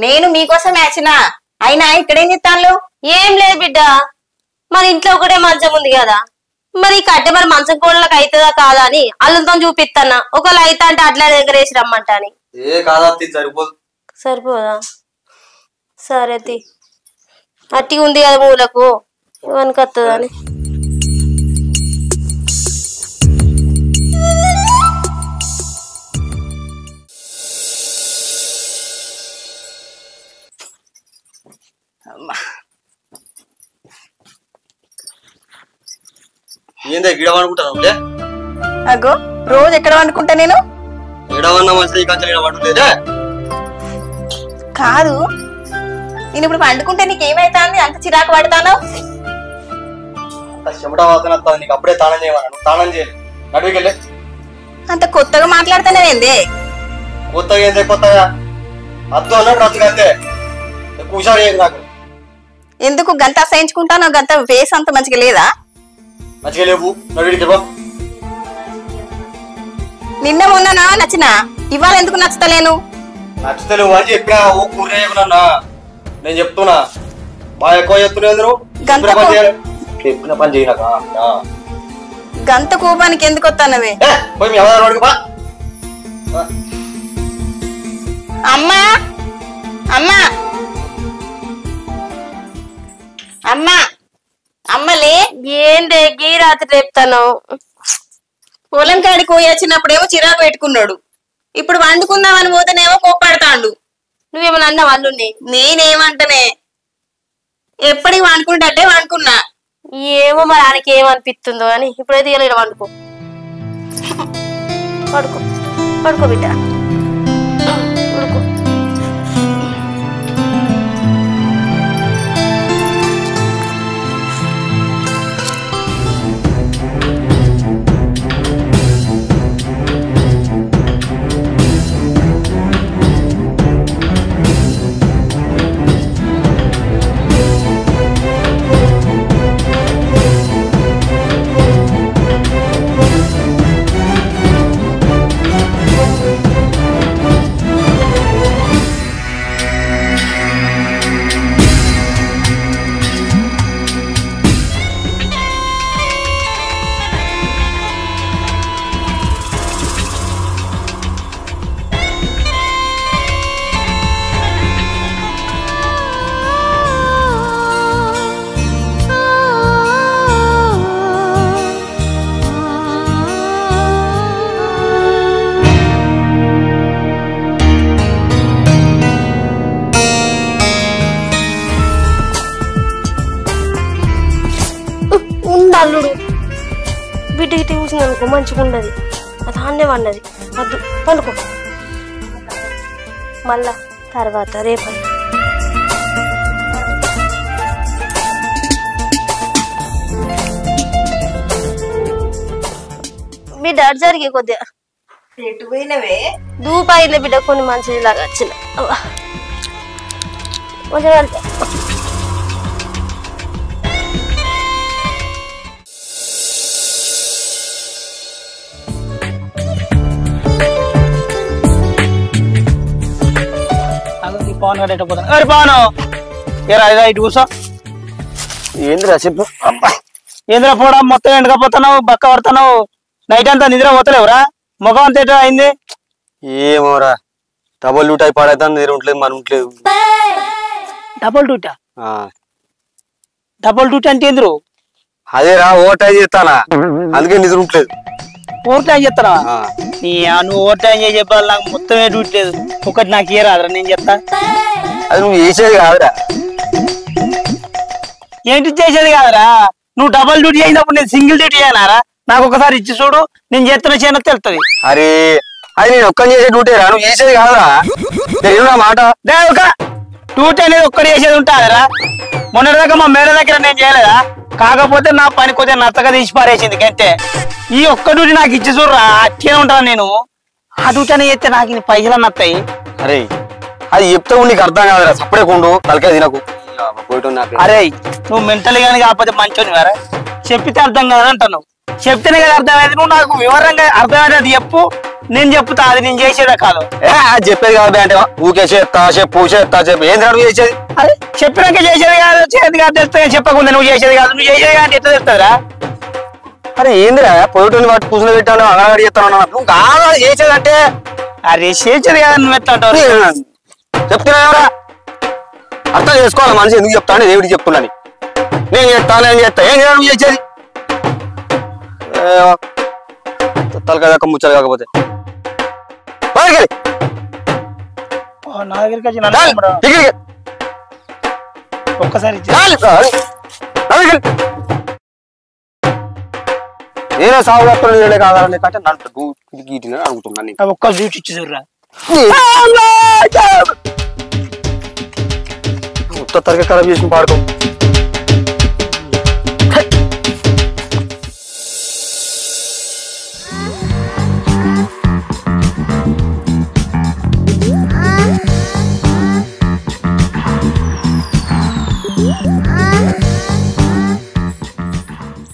నేను మీకోసం వచ్చిన. అయినా ఇక్కడేం చెప్తాను? ఏం లేదు బిడ్డ, మన ఇంట్లో ఒకటే మంచం ఉంది కదా, మరి కట్టె మరి మంచం కోళ్ళకి అవుతుందా కాదా అని అల్లంతో చూపిస్తానా. ఒకవేళ అయితే అంటే అట్లా దగ్గర వేసి రమ్మంటా అని. సరిపోదా? సరే తి, అట్టి ఉంది కదా మూలకు, ఇవన్నీ వస్తుందని. అగో రోజు ఎక్కడ వండుకుంటా నేను? కాదు, నేను ఇప్పుడు వండుకుంటే నీకేమైతుంది? అంత చిరాకు పడతాను. అప్పుడే తాళం చేయమన్నాను, తాళం చేయాలి. నడువుకెళ్ళే అంత కొత్తగా మాట్లాడుతానేంది? కొత్తగా ఏంది? కొత్తగా అద్దు అన్నప్పుడు అద్దు అంతే. కూర్చోని నాకు ఎందుకు గంత అసహించుకుంటాను? గంత వేస్ అంత మంచిగా లేదా? మంచిగా లేవు. నడువుకి నిన్న మొన్న నచ్చినా, ఇవాళ ఎందుకు నచ్చుతలేను? నచ్చుతలేవు అని చెప్పినా కూరన్నా. నేను చెప్తున్నా, బాగా ఎక్కువ చెప్తున్నా. చెప్పిన పని చేయనాక గంత కోపానికి ఎందుకు వస్తానవే? అమ్మా అమ్మా అమ్మా అమ్మలే ఏందే గీ రాత్రి రేపుతాను? పొలం కాడికి పోయి వచ్చినప్పుడేమో చిరాకు పెట్టుకున్నాడు, ఇప్పుడు వండుకుందామని పోతేనేమో కోప్పడతాండు. నువ్వేమన్నా అన్నా వాళ్ళు? నేనేమంటనే, ఎప్పటికి వండుకుంటే వండుకున్నా. ఏమో మరి ఆయనకి ఏమనిపిస్తుందో అని. ఇప్పుడైతే ఇలా వండుకో, పడుకో పడుకో బిడ్డ, పడుకో. అల్లుడు బిడ్డ గిట్ట చూసిందనుకో మంచిగా ఉండదు, అది అన్నే వన్నది. వద్దు, పండుకో, మళ్ళా తర్వాత రేపు. బిడ్డ అటు జరిగే కొద్దిగా ఎటు పోయినవే? దూపాయింది బిడ్డ, కొన్ని మంచిది లాగా వచ్చిన కొంచెం. పవన్ గడ్డ ఎట్టపోతాను. అరే పవను, ఏరా ఇటు కూర్చో. ఏందిరా చెప్పు. ఏంద్రా పోడా, మొత్తం ఎండకపోతున్నావు, బక్క పడుతున్నావు, నైట్ అంతా నిద్ర పోతలేవురా? ముఖం అంతా ఎట్లా అయింది? ఏమోరా, డబుల్ డ్యూటీ అయి పాడైతే నిద్ర ఉండలేదు, మన ఉండలేదు. Double DUTA? డబుల్ డ్యూటీ అంటే ఏంద్రు? అదేరా, ఓవర్ టైం చేస్తానా, అందుకే నిద్ర ఉండలేదు. ఓవర్ టైం చేస్తానా? నువ్వు ఓవర్ టైం చేసి చెప్పాలి, నాకు మొత్తమే డ్యూటీ లేదు. ఒకటి నాకు ఏ రాదురా, నేను చెప్తా. అది నువ్వు చేసేది కాదురా. ఏంటి చేసేది కాదురా? నువ్వు డబుల్ డ్యూటీ అయినప్పుడు నేను సింగిల్ డ్యూటీ చేయనారా? నాకు ఒకసారి ఇచ్చి చూడు, నేను చేస్తున్న చేయనో తెలుస్తుంది. అరే అది నేను ఒక్కని చేసే డ్యూటీ రా, నువ్వు చేసేది కాదురా. నేను మాట డ్యూటీ అనేది ఒక్కటి చేసేది ఉంటాదిరా. మొన్నటిదాకా మా మేడ దగ్గర నేను చేయలేదా? కాకపోతే నా పని కొద్దిగా నచ్చగా తీసి పారేసింది కంటే. ఈ ఒక్క డ్యూటీ నాకు ఇచ్చి చూడరా, అట్లనే ఉంటాను నేను. ఆ డ్యూటీ అని చేస్తే నాకు పైసలు నత్తాయి. అరే అది చెప్తే నీకు అర్థం కాదురా, సప్పుడే కొండు తలకాయ తినకు. అరే నువ్వు మెంటల్ గాని కాకపోతే మంచోని వారా, చెప్పితే అర్థం కాదని అంటాను. చెప్తేనే కదా అర్థమైంది. నువ్వు నాకు వివరంగా అర్థమయ్యేది చెప్పు, నేను చెప్తా అది నేను చేసేదా కాదు. చెప్పేది కాబట్టి అంటే ఊకే చేస్తా చెప్పు చెప్పు ఏంది నువ్వు చేసేది? అరే చెప్పినాక చేసేది కాదు చేసేది కాదు తెలుస్తా. చెప్పకుండా నువ్వు చేసేది కాదు నువ్వు చేసేది కాదు ఎట్లా తెలుస్తుందిరా? అరే ఏందిరా పొయ్యిని పట్టు కూర్చుని పెట్టాను అంగన్వాడి చేస్తాను నువ్వు కాదు చేసేదంటే. అరే చేసేది కాదు నువ్వు ఎట్లా అంటావు? చెప్తున్నావురా అర్థం చేసుకోవాలి మనిషి ఎందుకు చెప్తాను దేవుడికి చెప్తున్నాను. నేను చేస్తాను నేను చేస్తా ఏం నువ్వు చేసేది తలకాయ దాకా ముచ్చాలి కాకపోతే నా దగ్గరికి వచ్చి ఒక్కసారి నేనే సాగు వస్తాను కావాలని కంటే నన్ను గీటిని అడుగుతున్నాను. ఒక్క జ్యూస్ ఇచ్చి చూడరా మొత్తం తరగతి ఖరాబ్ చేసిన పాడుకో.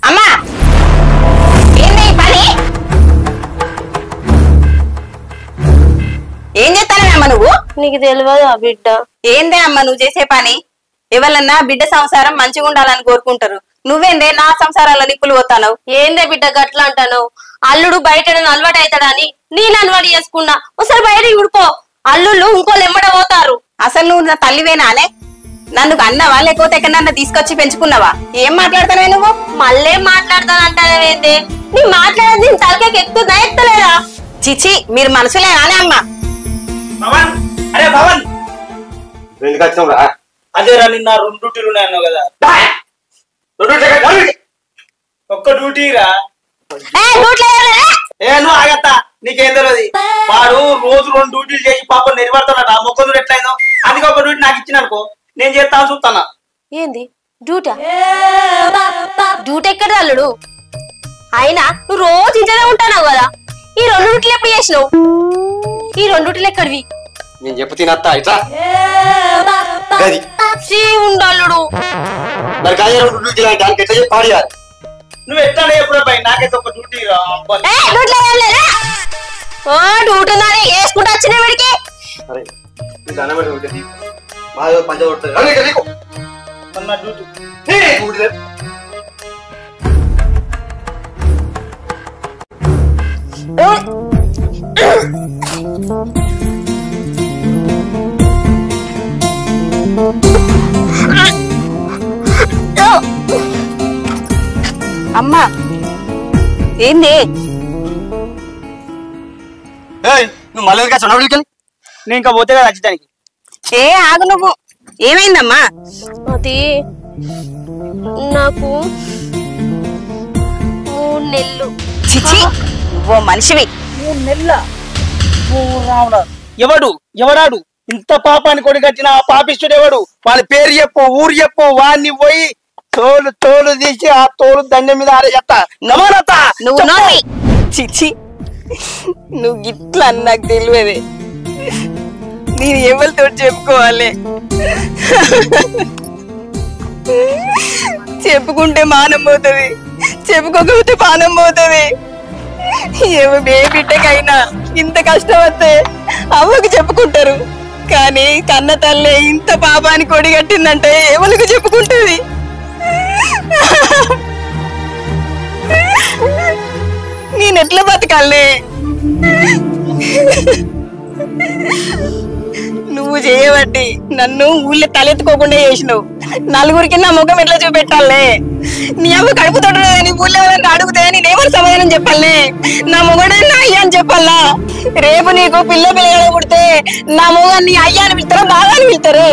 అమ్మా ఏంది ఈ పని? ఏం చేస్తానే అమ్మ నువ్వు? నీకు తెలియదు ఆ బిడ్డ ఏందే అమ్మ నువ్వు చేసే పని? ఎవరన్నా బిడ్డ సంసారం మంచిగా ఉండాలని కోరుకుంటారు, నువ్వేందే నా సంసారాల నిప్పులు పోతావు? ఏందే బిడ్డ గట్లా అంటాను? అల్లుడు బయట అలవాటు అవుతాడని నేను అలవాటు చేసుకున్నా. ఒకసారి బయట ఉడిపో అల్లుళ్ళు ఇంకోళ్ళు ఎమ్మడ పోతారు. అసలు నువ్వు నా తల్లివేనానే? నన్ను అన్నావా లేకపోతే ఎక్కడన్నా తీసుకొచ్చి పెంచుకున్నావా? ఏం మాట్లాడతానే నువ్వు? మళ్ళీ మాట్లాడతానంటావేందే? నీ మాట్లాడేది నేను తలకాయకి ఎక్కుతుందా ఎక్కలేదా? చిచి మీరు మనసులేనానే అమ్మ? భవన్ అరే భవన్ ఎందుకు వచ్చినావురా? అదేరా నిన్న 2 డ్యూటీలు ఉన్నాయన్నావు కదా. ఒక్క డ్యూటీరా నువ్వు ఆగత్తా నీకేం తెలియదు. వాడు రోజు 2 డ్యూటీలు చేసి పాపం నిలబడతాడట. మొక్కలు ఎట్లయిందో అందుకే ఒక డ్యూటీ నాకు ఇచ్చిన అనుకో నేను చేస్తాను చూస్తానా. ఏంది డ్యూటా? డ్యూటీ ఎక్కడ అల్లుడు? అయినా నువ్వు రోజు ఇంట్లోనే ఉంటావు కదా. ఈ 2 డ్యూటీలు ఎప్పుడు చేసినావు? ఈ 2 డ్యూటీలు ఎక్కడివి? నేను చెప్పు తినత్తా ఇట్లా ఉండల్లుడు మరి కాయ 2 డ్యూటీలు అంటే ఎట్లా చెప్పి పాడియాలి? నువ్వు ఎట్లా ఎప్పుడు నాకైతే ఒక డ్యూటీ డ్యూటీ వేసుకుంటూ వచ్చిన వీడికి అమ్మా ఏంది? నువ్వు మళ్ళీ వెళ్ళి నేను ఇంకా పోతే కదా వచ్చేదానికి. ఏ ఆగు నువ్వు, ఏమైందమ్మా? అది నాకు 3 నెలలు. చిచి ఓ మనిషివి. 3 నెలల ఎవడాడు ఇంత పాపాన్ని కొడి కట్టిన ఆ పాపిస్తుడు ఎవడు? వాళ్ళ పేరు చెప్పు ఊరు చెప్పు వాడిని పోయి తోలు తీసి ఆ తోలు దండం మీద ఆరేస్తా. నువ్వు చిచి నువ్వు గిట్లా అని నాకు తెలియదే. నేను ఎవరితో చెప్పుకోవాలి? చెప్పుకుంటే మానం పోతుంది, చెప్పుకోకపోతే పానం పోతుంది. ఏ బిడ్డకైనా ఇంత కష్టం వస్తే అవ్వకు చెప్పుకుంటారు, కానీ కన్న తల్లి ఇంత పాపాన్ని కొడిగట్టిందంటే ఎవరికి చెప్పుకుంటుంది? నేనెట్లా బతకాలే? నువ్వు చేయబట్టి నన్ను ఊళ్ళో తలెత్తుకోకుండా చేసినావు. నలుగురికి నా ముఖం ఎట్లా చూపెట్టాలే? నీ అమ్మ కడుపుతో నీ ఊళ్ళో ఎవరంటే అడిగితే నేనేమని సమాధానం చెప్పాలే? నా మొగడే నా అయ్యా అని చెప్పాలా? రేపు నీకు పిల్లలు పుడితే నా మొగ నీ అయ్యా అని పిలుస్తారా బాగా అని పిలుతారే?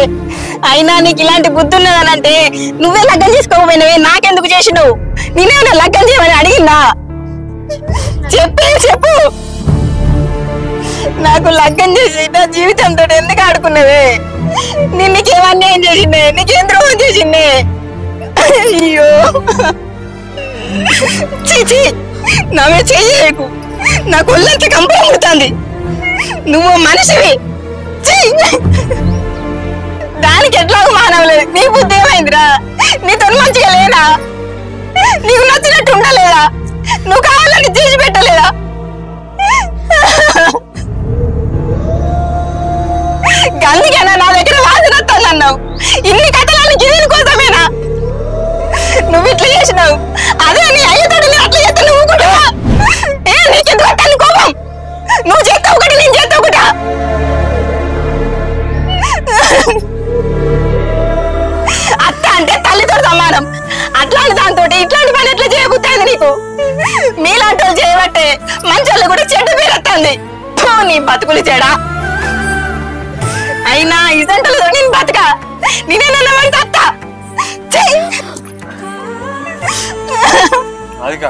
అయినా నీకు ఇలాంటి బుద్ధి ఉన్నదనంటే నువ్వే లగ్గం చేసుకోకపోయినవే, నాకెందుకు చేసినావు? నేనేమైనా లగ్గం చేయమని అడిగిందా? చెప్పు. నాకు లగ్గం చేసి నా జీవితంతో ఎందుకు ఆడుకున్నవే? నీకేం అన్యాయం చేసిండే? నీకేం ద్రోహం చేసిండే? అయ్యో చీచి నావే చెయ్యకు, నా కొల్లంత కంపం పుడుతుంది. నువ్వు మనిషివి. దానికి ఎట్లా మానవలేదు. నీ బుద్ధి ఏమైందిరా? నీతో మంచిగా లేదా? నీకు నచ్చినట్టు ఉండలేదా? నువ్వు కావాలని తీసి పెట్టలేదా? అన్నావు. ఇన్ని కథలన్నీ గిన్నెల కోసమేనా? నువ్వు ఇట్లా చేసినావు, అదే నీ అయ్యతోటి నేను అట్లా చేస్తే నువ్వు కూడా నీకెందుకు అట్టని కోపం? నువ్వు చేస్తావు ఒకటి, నేను చేస్తా ఒకటా? అత్త అంటే తల్లితో సమానం. అట్లాంటి దాంతో ఇట్లాంటి పని ఎట్లా చేయబుద్ది నీకు? మీలాంటి వాళ్ళు చేయబట్టే మంచోళ్ళు కూడా చెడ్డ పేరు వస్తుంది. నీ బతుకులు చెడా. అయినా ఇదంటలో నేను బతక, నేనేనన్నమాట అత్త. రాధిక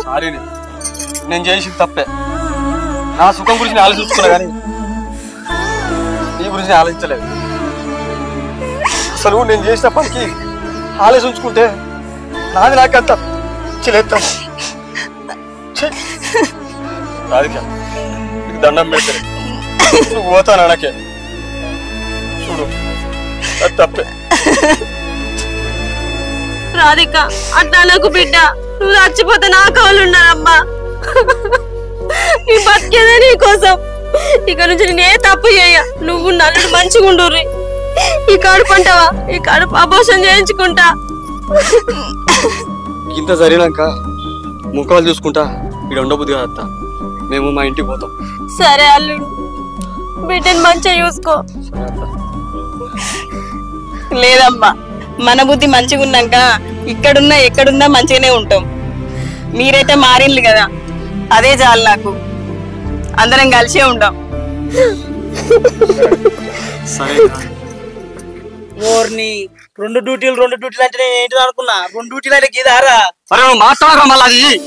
సారీ, నేను చేసింది తప్పే. నా సుఖం గురించి నేను ఆలోచించుకున్నా కానీ నీ గురించి ఆలోచించలేదు. అసలు నేను చేసిన పనికి ఆలోచించుకుంటే నాది నాకంత చిలేస్తాను. రాధిక నీకు దండం పెడితే నువ్వు పోతాను అనకే. చూడు అది తప్పే. రాధిక అట్లా నాకు బిడ్డ, నువ్వు చచ్చిపోతే నా కాళ్ళు ఉన్నారమ్మా. నీ బతికేదే నీ కోసం. ఇక నుంచి నేనే తప్పు చేయ, నువ్వు నల్లుడు మంచిగా ఉండుర్రి. ఈ కడుపు అంటావా, ఈ కడుపు అబోషన్ చేయించుకుంటా. ఇంత జరిగినాక ముఖాలు చూసుకుంటా ఇక్కడ ఉండబుద్ది కదా అత్త. మేము మా ఇంటికి పోతాం. సరే అల్లుడు, బిడ్డని మంచిగా చూసుకో. లేదమ్మా, మన బుద్ధి మంచిగా ఉన్నాక ఇక్కడున్నా ఎక్కడున్నా మంచిగానే ఉంటాం. మీరైతే మారిండ్లు కదా, అదే చాలు నాకు. అందరం కలిసే ఉంటాం. సరే ఓర్ని రెండు డ్యూటీలు అంటే నేను ఏంటిది అనుకున్నా. 2 డ్యూటీలు అంటే గీదారా? అరే నువ్వు మాట్లాడరా మళ్ళీ అది.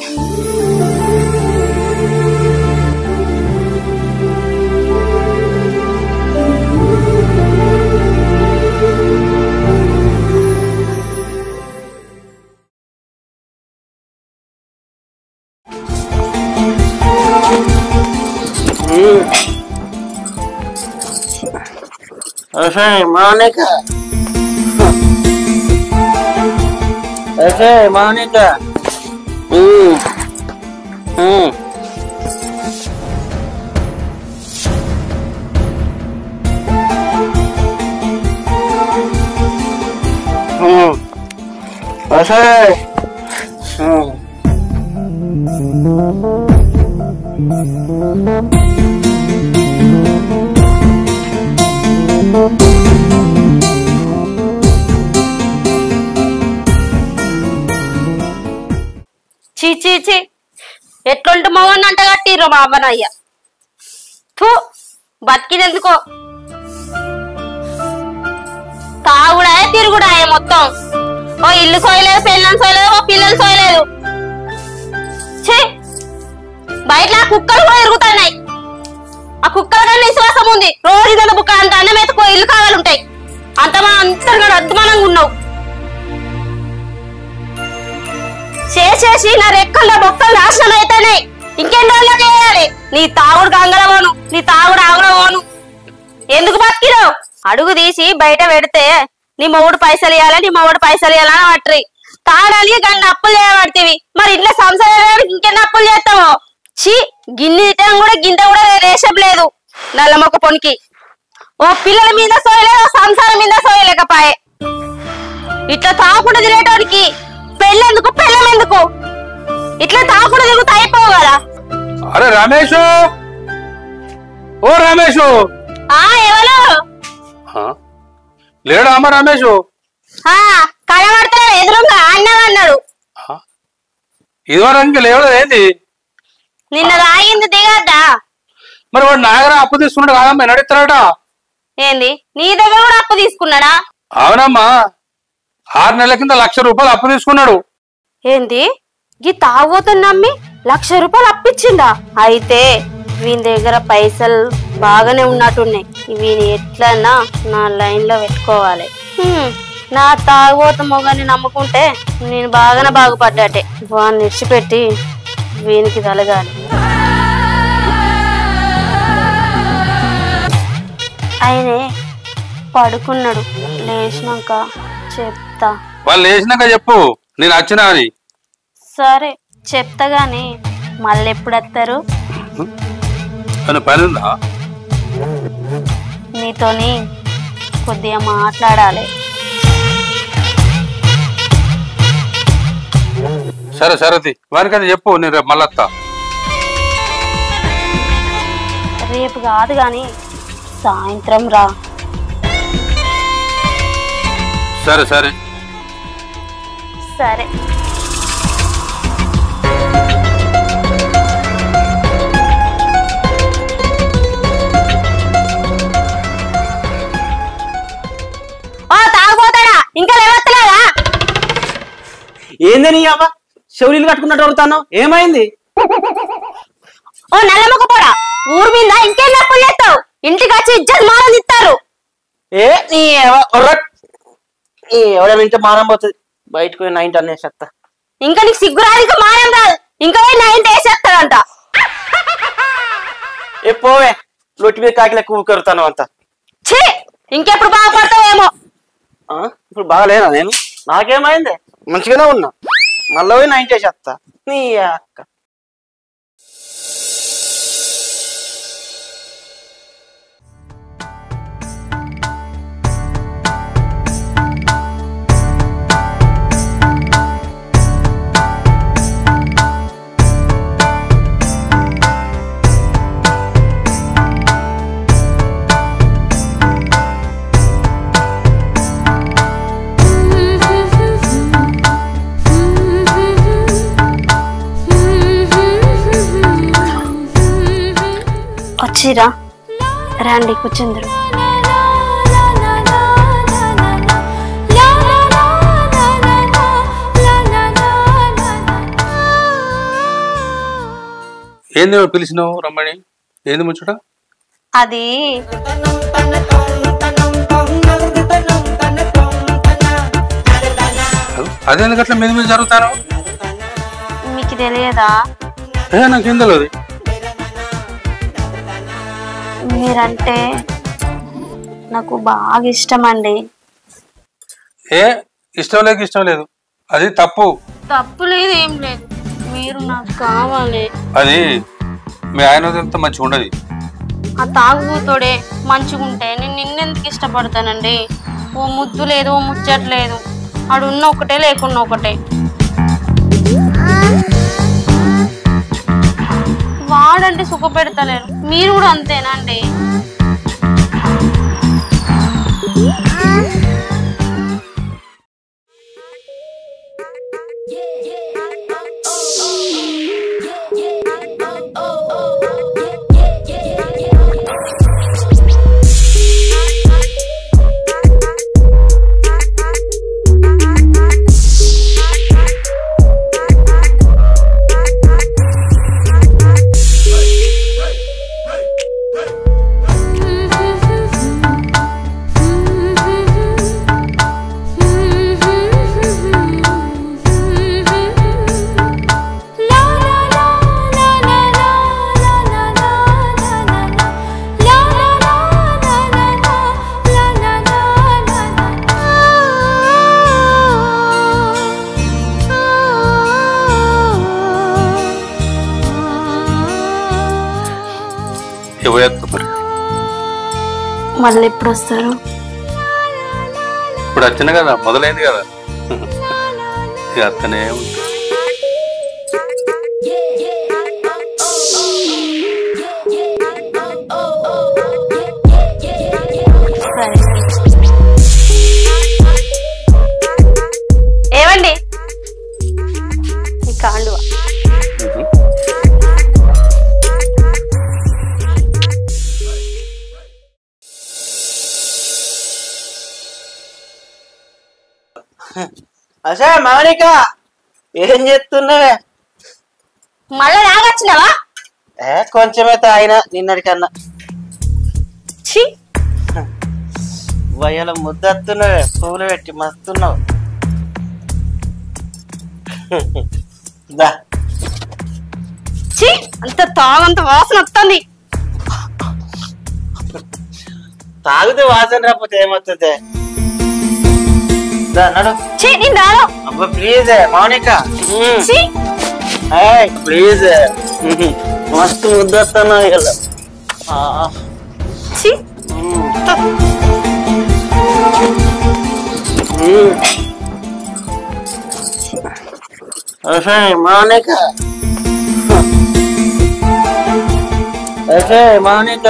Monica. Monica. చీ ఎట్లుంటే మోహన్ అంట కట్టిర్రు మా అవ్వనయ్య. బతికినెందుకో తాగుడాయే తిరుగుడాయే మొత్తం. ఓ ఇల్లు సోయలేదు, పెళ్ళని సోయలేదు, ఓ పిల్లలు సోయలేదు. బయట కుక్కలు కూడా తిరుగుతున్నాయి. ఆ కుక్కల కన్నా విశ్వాసం ఉంది. రోజు ఇదంతా బుక్క అంత అన్నం ఎత్తుకో, ఇల్లు కావాలంటాయి. అంతగా అద్దుమానంగా ఉన్నావు. చేసేసి నా రెక్కల్లో బొక్కలు నాశనం అయితేనే ఇంకెన్ని రోజులు చేయాలి? నీ తాగుడు గంగలవోను, నీ తాగుడు ఆగులవోను. ఎందుకు బతికిరావు? అడుగు తీసి బయట పెడితే నీ మొగుడు పైసలు ఇవ్వాలని పట్టరి. తాడాలి గన్ని అప్పులు చేయబడితేవి. మరి ఇంట్లో సంసారం ఇంకెన్ని అప్పులు చేస్తావో? గిన్నె కూడా గింత కూడా రేషం లేదు నల్ల మొక్క పొనికి. ఓ పిల్లల మీద సోయలేదు, సంసారం మీద సోయలేకపాయే. ఇట్లా తాకుండా తినేటోడికి పెళ్ళెందుకు, పెళ్ళం ఎందుకు? ఇట్లా తాకుండా తిరుగుతా అయిపోవు కదా. అరే రమేష్, ఓ రమేష్. ఎవరు లేడా అమ్మ రమేష్? కనబడతాడు, ఎదురుగా అన్నాడు. ఇదివరకు లేవడం ఏంది? నిన్న రాగింది దిగద్దా? మరి వాడు నా దగ్గర అప్పు తీసుకున్నాడు కాదమ్మా, నడుస్తాడట. ఏంది నీ దగ్గర కూడా అప్పు తీసుకున్నాడా? అవునమ్మా, 6 నెలల కింద 1,00,000 రూపాయలు అప్పు తీసుకున్నాడు. ఏంది ఈ తాగోతని నమ్మి 1,00,000 రూపాయలు అప్పిచ్చిందా? అయితే వీని దగ్గర పైసలు బాగానే ఉన్నట్టున్నాయి. వీని ఎట్లన్నా నా లైన్ లో పెట్టుకోవాలి. నా తాగోత మొగాన్ని నమ్ముకుంటే నేను బాగానే బాగుపడ్డాటే. వాడిని విడిచిపెట్టి వీనికి తలగాలి. ఆయనే పడుకున్నాడు, లేచినాక చెప్తా. వాళ్ళు లేచినాక చెప్పు, నేను వచ్చినా అని. సరే చెప్తా గాని మళ్ళీ ఎప్పుడు వస్తారు? పని ఉందా? నీ నీతోని కొద్దిగా మాట్లాడాలి. సరే సరే వానికది చెప్పు, నేను రేపు మళ్ళొత్తా. రేపు కాదు గాని సాయంత్రం రా. సరే సరే సరే. తాగపోతాడా ఇంకా లేవత్తలేదా? ఏంది నీ అవ్వ చెవులీలు కట్టుకున్నట్టు అడుగుతాను, ఏమైంది? ఓ నల్లమ్మకపోరా, ఊరు మీద ఇంకేం తప్పులు చేస్తావు? ఇంటికి వచ్చి ఇజ్జత్ మానం ఇస్తారు. ఏ నీ ఎవడ ఇంత మానం పోతుంది, బయటకు పోయి 9 అనేసేస్తా. ఇంకా నీకు సిగ్గు రాదు, ఇంకా మానం రాదు, ఇంకా పోయి 9 వేసేస్తాడంట. ఏ పోవే, లొట్టి మీద కాకిలకు ఊకరుతాను అంత. ఛీ, ఇంకెప్పుడు బాగుపడతావేమో. ఇప్పుడు బాగాలేనా నేను? నాకేమైంది, మంచిగానే ఉన్నా. మళ్ళీ పోయి 9 వేసేస్తా నీ అక్క. వచ్చిరా, రండి కూర్చుందరు. ఏంది పిలిచినావు రమ్మని? ఏంది ముచ్చట? అది అదేందుకు అట్లా మీద మీద జరుగుతాను? మీకు తెలియదా? నాకేం తెలియదు. మీరంటే నాకు బాగా ఇష్టం అండి. ఇష్టం లేదు, ఇష్టం లేదు, అది తప్పు. తప్పు లేదు, ఏం లేదు, మీరు నాకు కావాలి. అది మీ ఆయన మంచిగా ఉండదు. ఆ తాగుతోడే మంచిగా ఉంటే నేను నిన్నెందుకు ఇష్టపడతానండి? ఓ ముద్దు లేదు, ఓ ముచ్చట్లేదు, ఆడున్న ఒకటే లేకున్నా ఒకటే. వాడంటే సుఖ పెడతలేరు, మీరు కూడా అంతేనండి? మళ్ళీ ఎప్పుడు వస్తారు? ఇప్పుడు వచ్చిన కదా, మొదలైంది కదా, ఇక అత్తనే ఉంటుంది. ఏమండి ఈ కాండువా? అసే మౌనిక, ఏం చేస్తున్నావే? మళ్ళీ రాగొచ్చినావా? కొంచెమే తాగిన నిన్నటికన్నా. వయ్యలో ముద్దస్తున్నావే, పువ్వులు పెట్టి మస్తున్నావు. అంత తాగంత వాసన వస్తుంది. తాగితే వాసన రాకపోతే ఏమవుతుంది? అబ్బా ప్లీజ్ మౌనిక, ప్లీజ్, మస్తు ముద్దస్తున్నావు. మౌనిక మౌనిక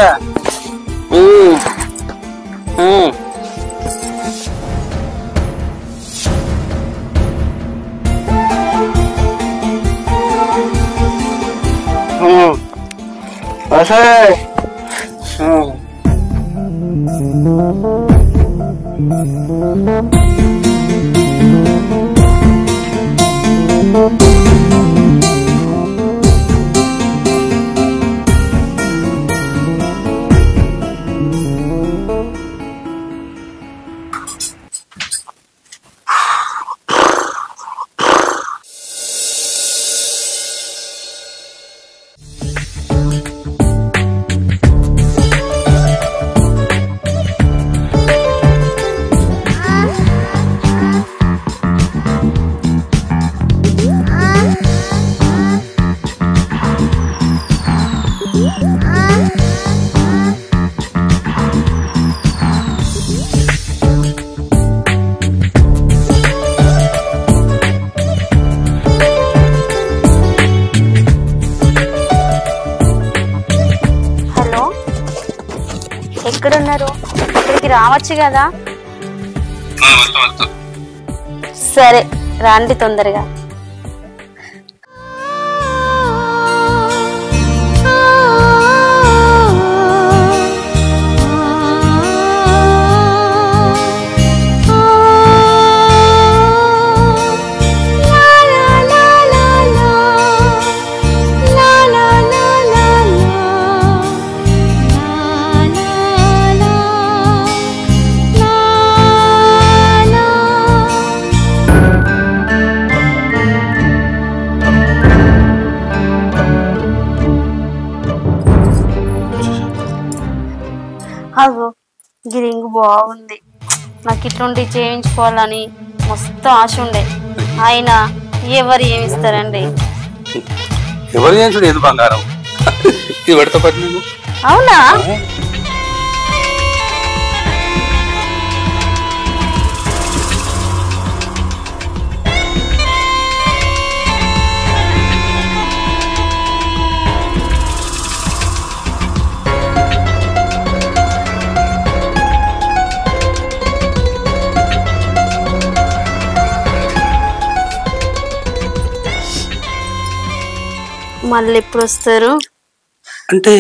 ఎక్కడున్నారు? ఇక్కడికి రావచ్చు కదా. సరే రండి తొందరగా. అగో ఈ రింగ్ బాగుంది, నాకు ఇట్లాంటి చేయించుకోవాలని మస్తు ఆశ ఉండే. అయినా ఎవరు ఏమిస్తారండి? ఎవరు చేయించుడు ఏది బంగారం ఇది పెడతా పట్టు. అవునా? మళ్ళీ ఎప్పుడు వస్తారు? అంటే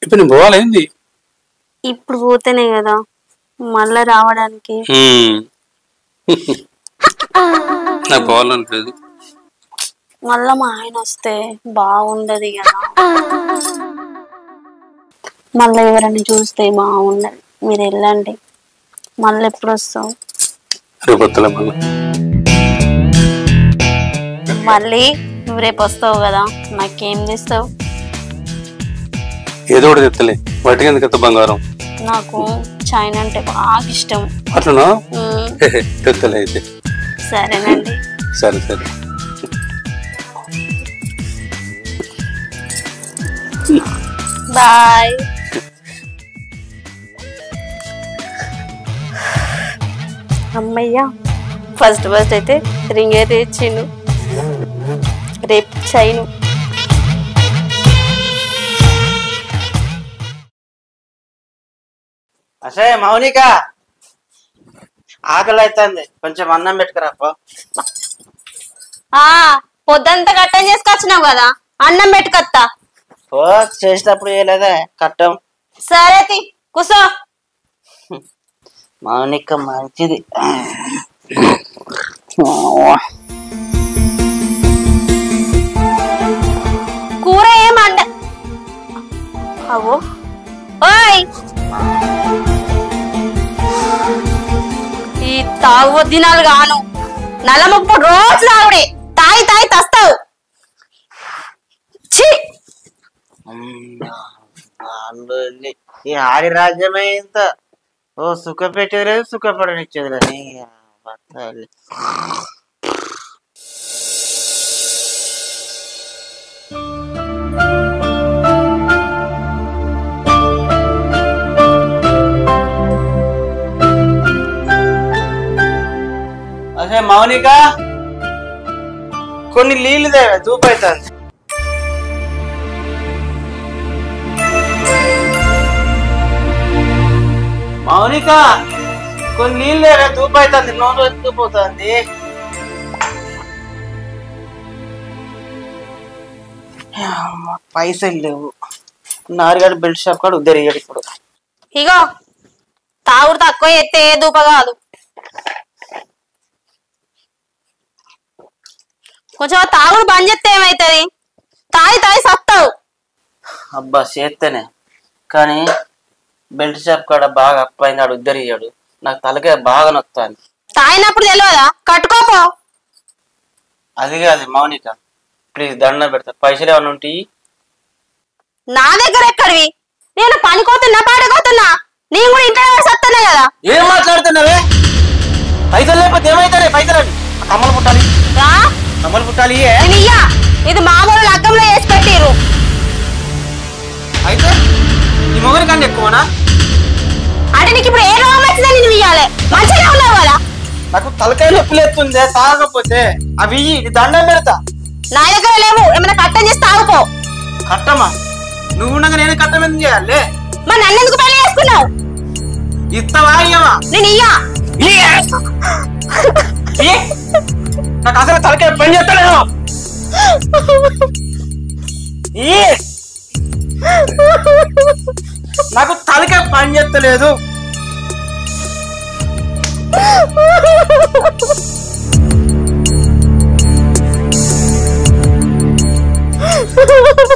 ఇప్పుడు నేను పోవాలేంది? ఇప్పుడు పోతేనే కదా మళ్ళా రావడానికి. నాకు పోవాలనిలేదు. మళ్ళా మా ఆయన వస్తే బాగుండదు కదా, మళ్ళీ ఎవరైనా చూస్తే బాగుండదు. మీరు వెళ్ళండి. మళ్ళీ ఎప్పుడు వస్తావు? మళ్ళీ నువ్వు రేపు వస్తావు కదా, నాకేం చేస్తావు? ఏదో ఒకటి చెప్తలే. వాటికి ఎందుకు బంగారం? నాకు చైనా అంటే బాగా ఇష్టం. అట్లనా? చెప్తలే అయితే. సరేనండి. సరే సరే. బాయ్. అమ్మయ్యా, ఫస్ట్ అయితే రింగే తెచ్చిండు, రేపు చైను. అసే మౌనిక, ఆకలి అవుతుంది, కొంచెం అన్నం పెట్టుకురాపో. పొద్దంతా కట్టం చేసుకొచ్చినావు కదా, అన్నం పెట్టుకొత్తా. ఓ చేసేటప్పుడు చేయలేదా కట్టం? సరే కూసో. మౌనిక మంచిది. కూర ఏమండ అవో. ఓయ్, ఈ తాగు దినాలు గాను నల్లముప్పు రోజు తాగుడే, తాయి తాయి తస్తావు. ఈ ఆడి రాజ్యమే ఇంత. ఓ సుఖ పెట్టేది లేదు, సుఖపడనిచ్చేది లేదు. మౌనిక కొన్ని నీళ్లు దేవే దూపైతుంది. మౌనిక కొన్ని నీళ్ళు దేవే దూపైతుంది, నోరు ఎత్తుకుపోతుంది. పైసలు లేవు. నారుగాడు బెల్ట్ షాప్ కాడు ఉద్దరిగాడు ఇప్పుడు. ఇగో తాగుడు తక్కువ ఎత్తే దూప కాదు, కొంచెం తాగుడు బంద్ చేస్తే ఏమైతుంది? తాయి తాయి సత్తావు. అబ్బా చేస్తేనే కానీ బెల్ట్ షాప్ కాడ బాగా అప్పైంది, ఆడు ఉద్దరిగాడు. నాకు తలకాయ బాగా నొత్తాను. తాగినప్పుడు తెలియదా? కట్టుకోపో. అది కాదు మౌనిక, ప్లీజ్ దండం పెడతా, పైసలు ఏమైనా ఉంటాయి? నా దగ్గర ఎక్కడివి? నేను పనికోతున్నా పాడుకోతున్నా, నేను కూడా ఇంట్లో సత్తనే కదా. ఏం మాట్లాడుతున్నావే? పైసలు లేకపోతే ఏమైతానే? పైసలు కమ్మలు పుట్టాలి, కమ్మలు పుట్టాలి. ఇది మామూలు లగ్గంలో వేసి పెట్టిరు. అయితే నీ మొగని కన్నా ఎక్కువనా? అంటే నీకు ఇప్పుడు ఏ రోగం వచ్చిందని నువ్వు ఇవ్వాలి? మంచిగా ఉన్నావు కదా. నాకు తలకాయ నొప్పి లేస్తుంది తాగకపోతే. అవి దండం పెడతా. నా దగ్గర లేవు, ఏమైనా కట్టం చేసి తాగుకో. కట్టమా? నువ్వు ఉండగా నేను కట్టం ఎందుకు చేయాలి? మరి నన్ను ఎందుకు పెళ్లి చేసుకున్నావు? ఇస్తావా ఇయ్యవా? నేను ఇయ్యా. నాకు అసలు తలకాయ పని చేస్తాను. నాకు తలకాయ పని చేస్తలేదు.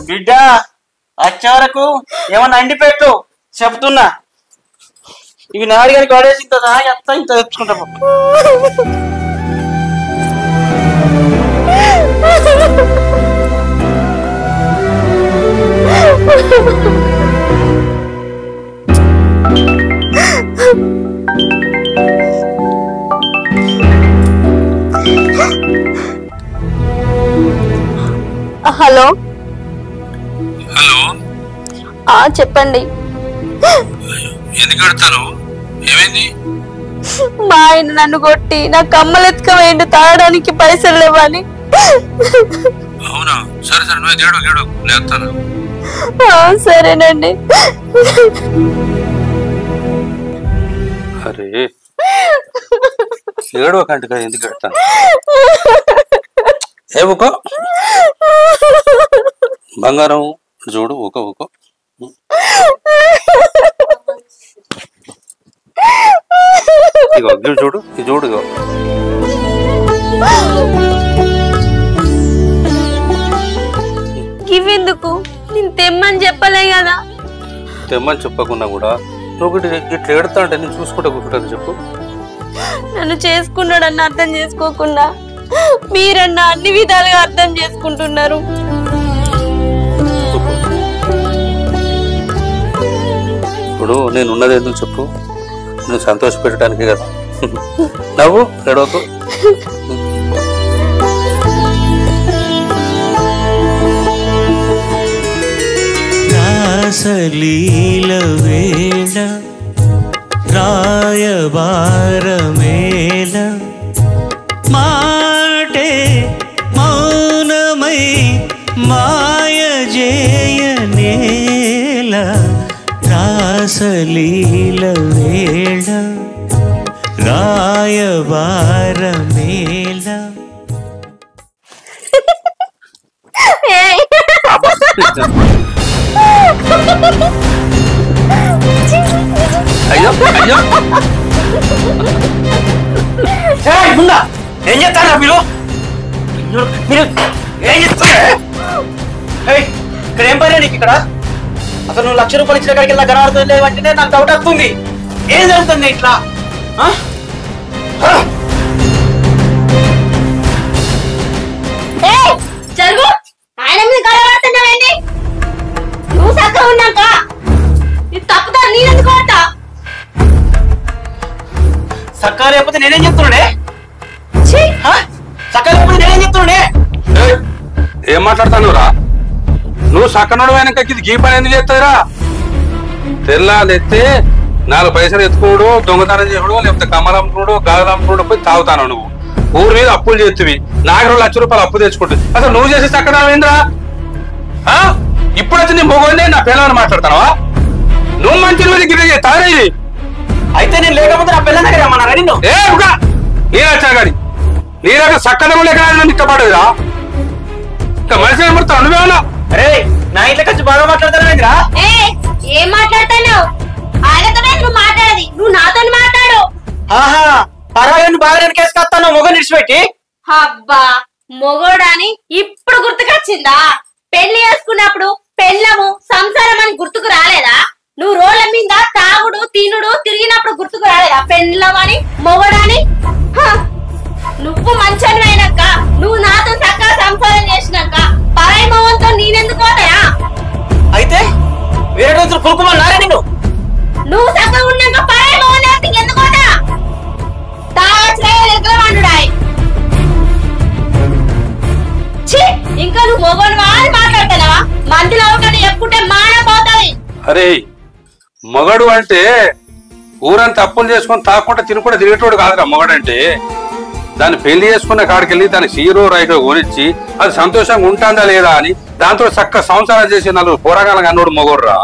బిడ్డ వచ్చే వరకు ఏమన్నా అండిపెట్టు చెప్తున్నా. ఇవి నాడిగానికి వాడేసి ఇంత ఇంత తెచ్చుకుంటా. హలో హలో, చెప్పండి. ఎందుకు అడతాను? ఏమైంది? మా ఆయన నన్ను కొట్టి నా కమ్మలు ఎత్తుకపోయిండు, తాగడానికి పైసలు లేవని. అవునా? సరే సరే, నువ్వు గేడు గేడు లేస్తాను. సరేనండి. అరే ఏడవ కంటగా ఎందుకు ఎడతాను? ఏ ఊకో బంగారం చూడు, ఊకో ఊకో. ఇగో ఇది చూడు, ఇది చూడు. ఇగో ఇవెందుకు? నేను తెమ్మని చెప్పలే కదా. తెమ్మని చెప్పకుండా కూడా నువ్వు ఇట్లా ఎడతా అంటే నేను చూసుకుంటా కూర్చుంటుంది. చెప్పు. నన్ను చేసుకున్నాడన్న అర్థం చేసుకోకుండా మీరన్నా అన్ని విధాలుగా అర్థం చేసుకుంటున్నారు. ఇప్పుడు నేను ఉన్నది ఎందుకు చెప్పు? నువ్వు సంతోష పెట్టడానికే కదా. నవ్వు, ఎడవకు. రాసలీల వేళ రాయబారమేళ మాటే మౌనమై మాయ జేయనేల రాసలీల వేళ రాయబారమేళ. అయ్యో అయ్యో, ఏం చేస్తారా మీరు? మీరు ఏం చేస్తారు? ఇక్కడ ఏం పని నీకు? ఇక్కడ అసలు నువ్వు 1,00,000 రూపాయలు ఇచ్చిన కాడికి ఇలా కనబడుతుంది అంటే నాకు డౌట్ వస్తుంది. ఏం జరుగుతుంది ఇట్లా? జరుగు. ఆయన మీద కలవాడుతున్నావేంటి? నువ్వు చక్కగా ఉన్నాక ఇది తప్పుతా. నేనెందుకు అంట? సక్కా లేకపోతే నేనేం చెప్తున్నాడే? సక్కా లేకపోతే నేనేం చెప్తున్నాడే? ఏం మాట్లాడతాను రా? నువ్వు సక్కనోడు వెనక ఇది గీ పని ఎందుకు చేస్తావురా? తెల్లాలెత్తే 4 పైసలు ఎత్తుకోడు, దొంగతనం చేయడు, లేకపోతే కమ్మలు అమ్ముకున్నాడు, గాజులు అమ్ముకున్నాడు, పోయి తాగుతాను. నువ్వు ఊరి మీద అప్పులు చేస్తువి నాకు 2 లక్షల రూపాయలు అప్పు తెచ్చుకుంటుంది. అసలు నువ్వు చేసే చక్కదానం ఏంద్రా? ఇప్పుడు వచ్చి నీ మొగోనే నా పిల్లలని మాట్లాడతావా? నువ్వు మంచి మీద గిరి తాగేది అయితే నేను లేకపోతే నా పిల్లల దగ్గర రమ్మన్నారా నిన్ను? నేను వచ్చా గాడి నీ దగ్గర చక్కదనం లేక నన్ను ఇష్టపడేదిరా. ఇంకా మనిషి ఏమడతావు నువ్వేమన్నా? అరే నా ఇంట్లోకి వచ్చి బాగా మాట్లాడతానేంద్రా? ఏం మాట్లాడతావు? ఆయనతోనే నువ్వు మాట్లాడేది, నువ్వు నాతో మాట్లాడు. ఆహా పర్వాలేదు, బాగా నేను కేసుకొస్తాను మొగ నిడిచిపెట్టి. అబ్బా మొగోడాని ఇప్పుడు గుర్తుకొచ్చిందా? పెళ్లి చేసుకున్నప్పుడు పెళ్ళము సంసారం అని గుర్తుకు రాలేదా? నువ్వు రోడ్ల మీద తాగుడు తినుడు తిరిగినప్పుడు గుర్తుకు రాలేదా పెళ్ళమని మొగోడాని? నువ్వు మంచోని అయినాక నువ్వు నాతో చక్కగా సంసారం చేసినాక పరాయి మొగంతో నేనెందుకు పోతాయా? అయితే వేరే రోజులు పురుకుమన్నారా నిన్ను? నువ్వు చక్కగా ఉన్నాక పరాయి మొగం ఎందుకు పోతా? తాగచ్చుడాయి ఇంకా నువ్వు మొగోని వాడి మాట్లాడతావా? మందిలో ఒకటి చెప్పుకుంటే మానపోతావి. అరే మొగడు అంటే ఊరంతా అప్పులు చేసుకొని తాకుండా తినకుండా తిరిగేటోడు కాదురా మొగడు అంటే. దాన్ని పెళ్లి చేసుకున్న కాడికెళ్ళి దాన్ని హీరో రైగా కొనిచ్చి అది సంతోషంగా ఉంటుందా లేదా అని దాంతో చక్క సంసారం చేసి 4 పోరాగాలం అన్నోడు మొగోడురా.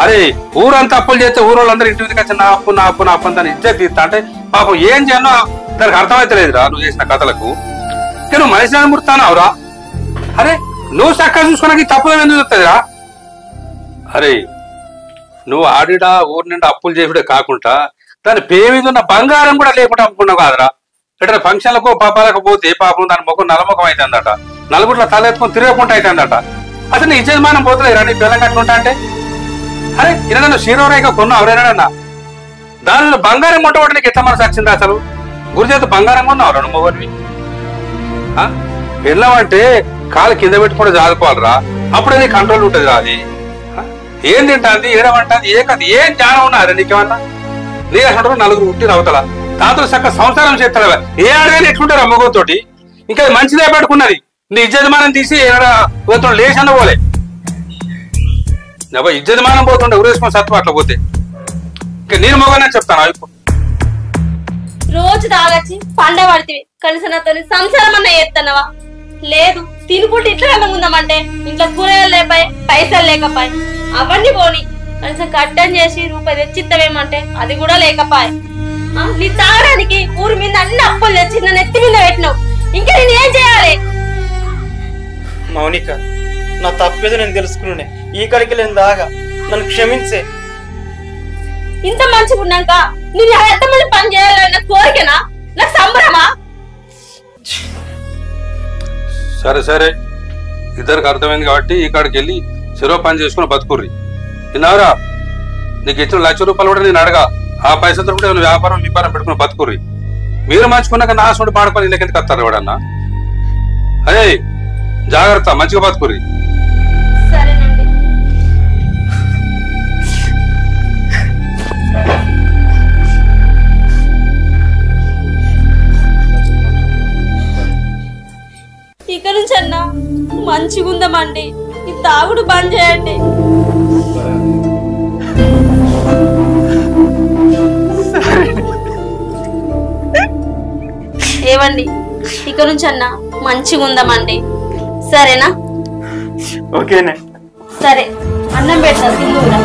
అరే ఊరంతా అప్పులు చేస్తే ఊరోళ్ళందరూ ఇంటి మీదకి వచ్చి నా అప్పు నా అప్పు నా అప్పు అని దాన్ని ఇజ్జత్ తీస్తా అంటే పాపం ఏం చేయనో దానికి అర్థమైతలేదురా నువ్వు చేసిన కథలకు. ఇంకా నువ్వు మనిషిని ముడతానావురా? అరే నువ్వు చక్కగా చూసుకున్నాక తప్పులు ఎందుకు చెప్తాదిరా? అరే నువ్వు ఆడిడా ఊరి నిండా అప్పులు చేసుడే కాకుండా దాని పేరు మీద ఉన్న బంగారం కూడా లేకుండా అమ్ముకున్నావు కాదురా. ఎక్కడ ఫంక్షన్లకు పాపాలకు పోతే పాపం దాని ముఖం నలముఖం అవుతుందట, నలుగురిలో తలెత్తుకొని తిరగకుండా అవుతుందట. అసలు నీ యజమానం పోతలేరా నీ పిల్లలు అట్లుంటా అంటే? అరే ఇలా నన్ను క్షీరవరేగా కొన్నావు ఎవరైనా? దానిలో బంగారం మొట్టమొదటి నీకు ఎట్లా మనసు వచ్చిందా? అసలు గురి చేత బంగారం కొన్నావు రెండు మొగడివి. పిల్లం అంటే కాలు కింద పెట్టుకుంటే జాదుకోవాలరా, అప్పుడే నీ కంట్రోల్ ఉంటుంది. అది ఏం తింటాంది ఏడమంటుంది ఏ కథ ఏం జ్ఞానం ఉన్నారా నీకేమన్నా? నీ అసలు 4 ఉట్టి అవతల దాంతో చక్క సంసారం చేస్తాడు. ఏ ఆడగానే ఎట్లుంటారు అమ్మగోతోటి? ఇంకా మంచిదే పెట్టుకున్నది నీ ఇజ్జతమానం తీసి లేచన్న పోలే ఇజ్జతమానం పోతుండే ఊరేసుకొని సత్వ అట్లా పోతే. ఇంకా నేను మొగనే చెప్తాను. ఇప్పుడు రోజు తాగచ్చి పండ పడితే కనీసం నాతో సంసారం అన్న చేస్తున్నావా? లేదు తినుకుంటే ఇట్లా ఉందామంటే ఇంట్లో కూరగాయలు లేపాయి పైసలు లేకపాయి అవన్నీ పోని కనీసం కట్టం చేసి రూపాయి తెచ్చిస్తావేమంటే అది కూడా లేకపాయి. నీ తాగడానికి ఊరి మీద అన్ని అప్పులు తెచ్చి నన్ను ఎత్తి మీద పెట్టినావు. ఇంకా నేను ఏం చేయాలి? మౌనిక నా తప్పేదో నేను తెలుసుకున్నానే, ఈ కడికి నేను దాగా నన్ను క్షమించే. ఇంత మంచిగా ఉన్నాక నేను ఎంతమంది పని చేయాలన్న కోరికనా? నాకు సంబరమా? సరే సరే ఇద్దరికి అర్థమైంది కాబట్టి ఈ కాడికి వెళ్ళి చెరువు పని చేసుకుని బతుకుర్రి. విన్నావురా? నీకు ఇచ్చిన 1 లక్ష రూపాయలు కూడా నేను అడగా, ఆ పైసలతో కూడా వ్యాపారం వ్యాపారం పెట్టుకుని బతుకుర్రి. మీరు మంచుకున్నాక నా సొంత పాడుకొని ఇళ్ళకి ఎందుకు వస్తారు ఎవడన్నా? అదే జాగ్రత్త, మంచిగా బతుకుర్రి. ఇక నుంచి అన్నా మంచిగా ఉందామండి, ఈ తాగుడు బంద్ చేయండి. ఏవండి ఇక నుంచి అన్నా మంచిగా ఉందామండి, సరేనా? ఓకేనే. సరే అన్నం పెడతా తిందురా.